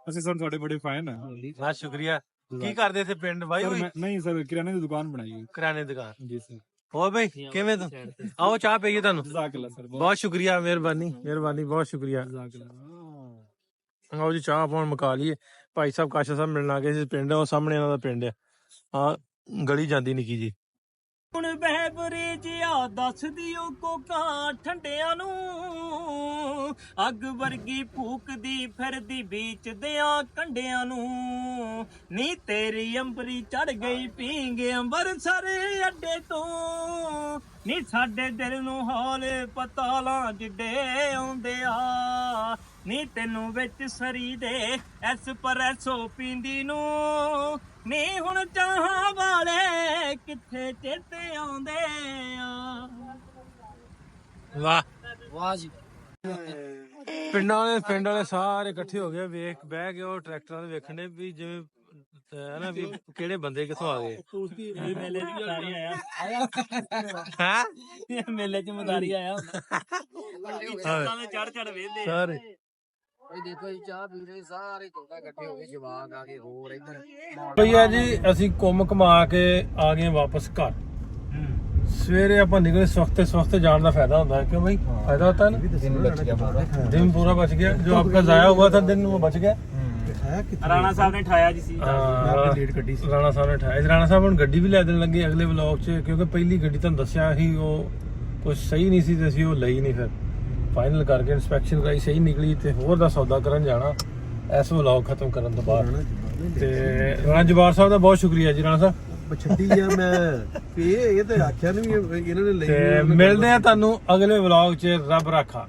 [SPEAKER 8] ਅਸੀਂ ਸਰ ਤੁਹਾਡੇ ਬੜੇ ਫੈਨ ਆ
[SPEAKER 2] ਬਹੁਤ ਸ਼ੁਕਰੀਆ ਕੀ ਕਰਦੇ ਇੱਥੇ ਪਿੰਡ ਬਾਈ
[SPEAKER 8] ਸਰ
[SPEAKER 2] ਹੋਈ
[SPEAKER 8] ਨਹੀਂ ਸਰ ਕਿਰਾਣੇ ਦੀ ਦੁਕਾਨ ਬਣਾਈ ਹੈ
[SPEAKER 2] ਕਰਿਆਨੇ ਦੀ ਦੁਕਾਨ
[SPEAKER 8] ਜੀ ਸਰ
[SPEAKER 2] ਹੋਰ ਬਾਈ ਕਿਵੇਂ ਤੂੰ ਆਓ ਚਾਹ ਪੀਈਏ ਤੁਹਾਨੂੰ
[SPEAKER 8] ਜਜ਼ਾਕ ਅੱਲਾ ਸਰ
[SPEAKER 2] ਬਹੁਤ ਸ਼ੁਕਰੀਆ ਮਿਹਰਬਾਨੀ ਬਹੁਤ ਸ਼ੁਕਰੀਆ
[SPEAKER 8] ਜਜ਼ਾਕ ਅੱਲਾ
[SPEAKER 2] ਆਓ ਜੀ ਚਾਹ ਪਾਉਣ ਮੁਕਾ ਲਈਏ ਭਾਈ ਸਾਹਿਬ ਕਾਸ਼ਾ ਸਾਹਿਬ ਮਿਲਣ ਆ ਗਏ ਸੀ ਪਿੰਡ ਉਹ ਸਾਹਮਣੇ ਇਹਨਾਂ ਦਾ ਪਿੰਡ ਆ ਗਲੀ ਜਾਂਦੀ ਨਿੱਕੀ ਜੀ
[SPEAKER 1] ਹੁਣ ਬਹਿਬਰੇ ਜਿਆ ਦੱਸਦੀ ਉਹ ਕੋਕਾਂ ਠੰਡਿਆਂ ਨੂੰ ਅੱਗ ਵਰਗੀ ਭੂਕਦੀ ਫਿਰਦੀ ਬੀਚ ਦਿਆਂ ਕੰਢਿਆਂ ਨੂੰ ਨੀ ਤੇਰੀ ਅੰਬਰੀ ਚੜ ਗਈ ਪੀਂਗ ਅੰਬਰਸਰ ਅੱਡੇ ਤੋਂ ਨੀ ਸਾਡੇ ਦਿਲ ਨੂੰ ਹੌਲ ਪਤਾਲਾਂ ਜਿੱਡੇ ਆਉਂਦੇ ਆ ਨੀ ਤੈਨੂੰ ਵਿੱਚ ਸਰੀ ਦੇ ਐਸਪ੍ਰੈਸੋ ਪੀਂਦੀ ਨੂੰ ਨੀ ਹੁਣ ਚਾਹਾਂ ਵਾਲੇ ਕਿੱਥੇ ਚੇਤੇ ਆਉਂਦੇ ਆ
[SPEAKER 2] ਵਾਹ
[SPEAKER 5] वाह जी
[SPEAKER 2] ਪਿੰਡ ਵਾਲੇ ਸਾਰੇ ਇਕੱਠੇ ਹੋ ਗਏ ਵੇਖ ਬਹਿ ਕੇ ਉਹ ਟਰੈਕਟਰਾਂ ਦੇ ਵੇਖਣੇ ਵੀ ਜਿਵੇਂ ਹੈ ਨਾ ਵੀ ਕਿਹੜੇ ਬੰਦੇ ਕਿੱਥੋਂ ਆ ਗਏ
[SPEAKER 1] ਮੇਲੇ ਚ ਮਦਾਰੀ ਆਇਆ
[SPEAKER 2] ਹੈ
[SPEAKER 1] ਮੇਲੇ ਚ ਮਦਾਰੀ ਆਇਆ ਚੜ ਵੇਂਦੇ
[SPEAKER 2] ਸਾਰੇ
[SPEAKER 5] भाई देखो ये चाह पी रहे सारे कोका इकट्ठे हो गए जवाक आके और इधर
[SPEAKER 2] ਭਈਆ ਜੀ ਅਸੀਂ ਘੁੰਮ ਘਮਾ ਕੇ ਆ ਗਏ ਵਾਪਸ ਘਰ ਸਵੇਰੇ ਆਪਾਂ ਨਿਕਲੇ ਸਵਖਤੇ ਜਾਣ ਦਾ ਫਾਇਦਾ ਹੁੰਦਾ ਹੈ ਕਿਉਂ ਭਾਈ ਫਾਇਦਾ होता है ना दिन पूरा बच गया जो आपका जाया हुआ था दिन वो बच गया
[SPEAKER 1] ਰਾਣਾ ਸਾਹਿਬ ਨੇ ਠਾਇਆ ਜੀ ਸੀ
[SPEAKER 2] ਰਾਣਾ ਸਾਹਿਬ ਨੇ ਠਾਇਆ ਰਾਣਾ ਸਾਹਿਬ ਹੁਣ ਗੱਡੀ ਵੀ ਲੈ ਦੇਣ ਲੱਗੇ ਅਗਲੇ ਵਲੌਗ 'ਚ ਕਿਉਂਕਿ ਪਹਿਲੀ ਗੱਡੀ ਤੁਹਾਨੂੰ ਦੱਸਿਆ ਸੀ ਉਹ ਕੁਝ ਸਹੀ ਨਹੀਂ ਸੀ ਤੇ ਅਸੀਂ ਉਹ ਲਈ ਨਹੀਂ ਫਿਰ ਫਾਈਨਲ ਕਰਕੇ ਇਨਸਪੈਕਸ਼ਨ ਕਰਾਈ ਸਹੀ ਨਿਕਲੀ ਤੇ ਹੋਰ ਦਾ ਸੌਦਾ ਕਰਨ ਜਾਣਾ ਇਸ ਵਲੌਗ ਖਤਮ ਕਰਨ ਤੋਂ ਬਾਅਦ ਤੇ ਰਾਣਾ ਜਵਾਰ ਸਾਹਿਬ ਦਾ ਬਹੁਤ ਸ਼ੁਕਰੀਆ ਜੀ ਰਾਣਾ ਸਾਹਿਬ
[SPEAKER 4] ਛੱਡੀ ਆ ਮੈਂ ਇਹ ਤੇ ਆਖਿਆ ਨਹੀਂ ਇਹਨਾਂ ਨੇ
[SPEAKER 2] ਤੇ ਮਿਲਦੇ ਆ ਤੁਹਾਨੂੰ ਅਗਲੇ ਵਲੌਗ 'ਚ ਰੱਬ ਰਾਖਾ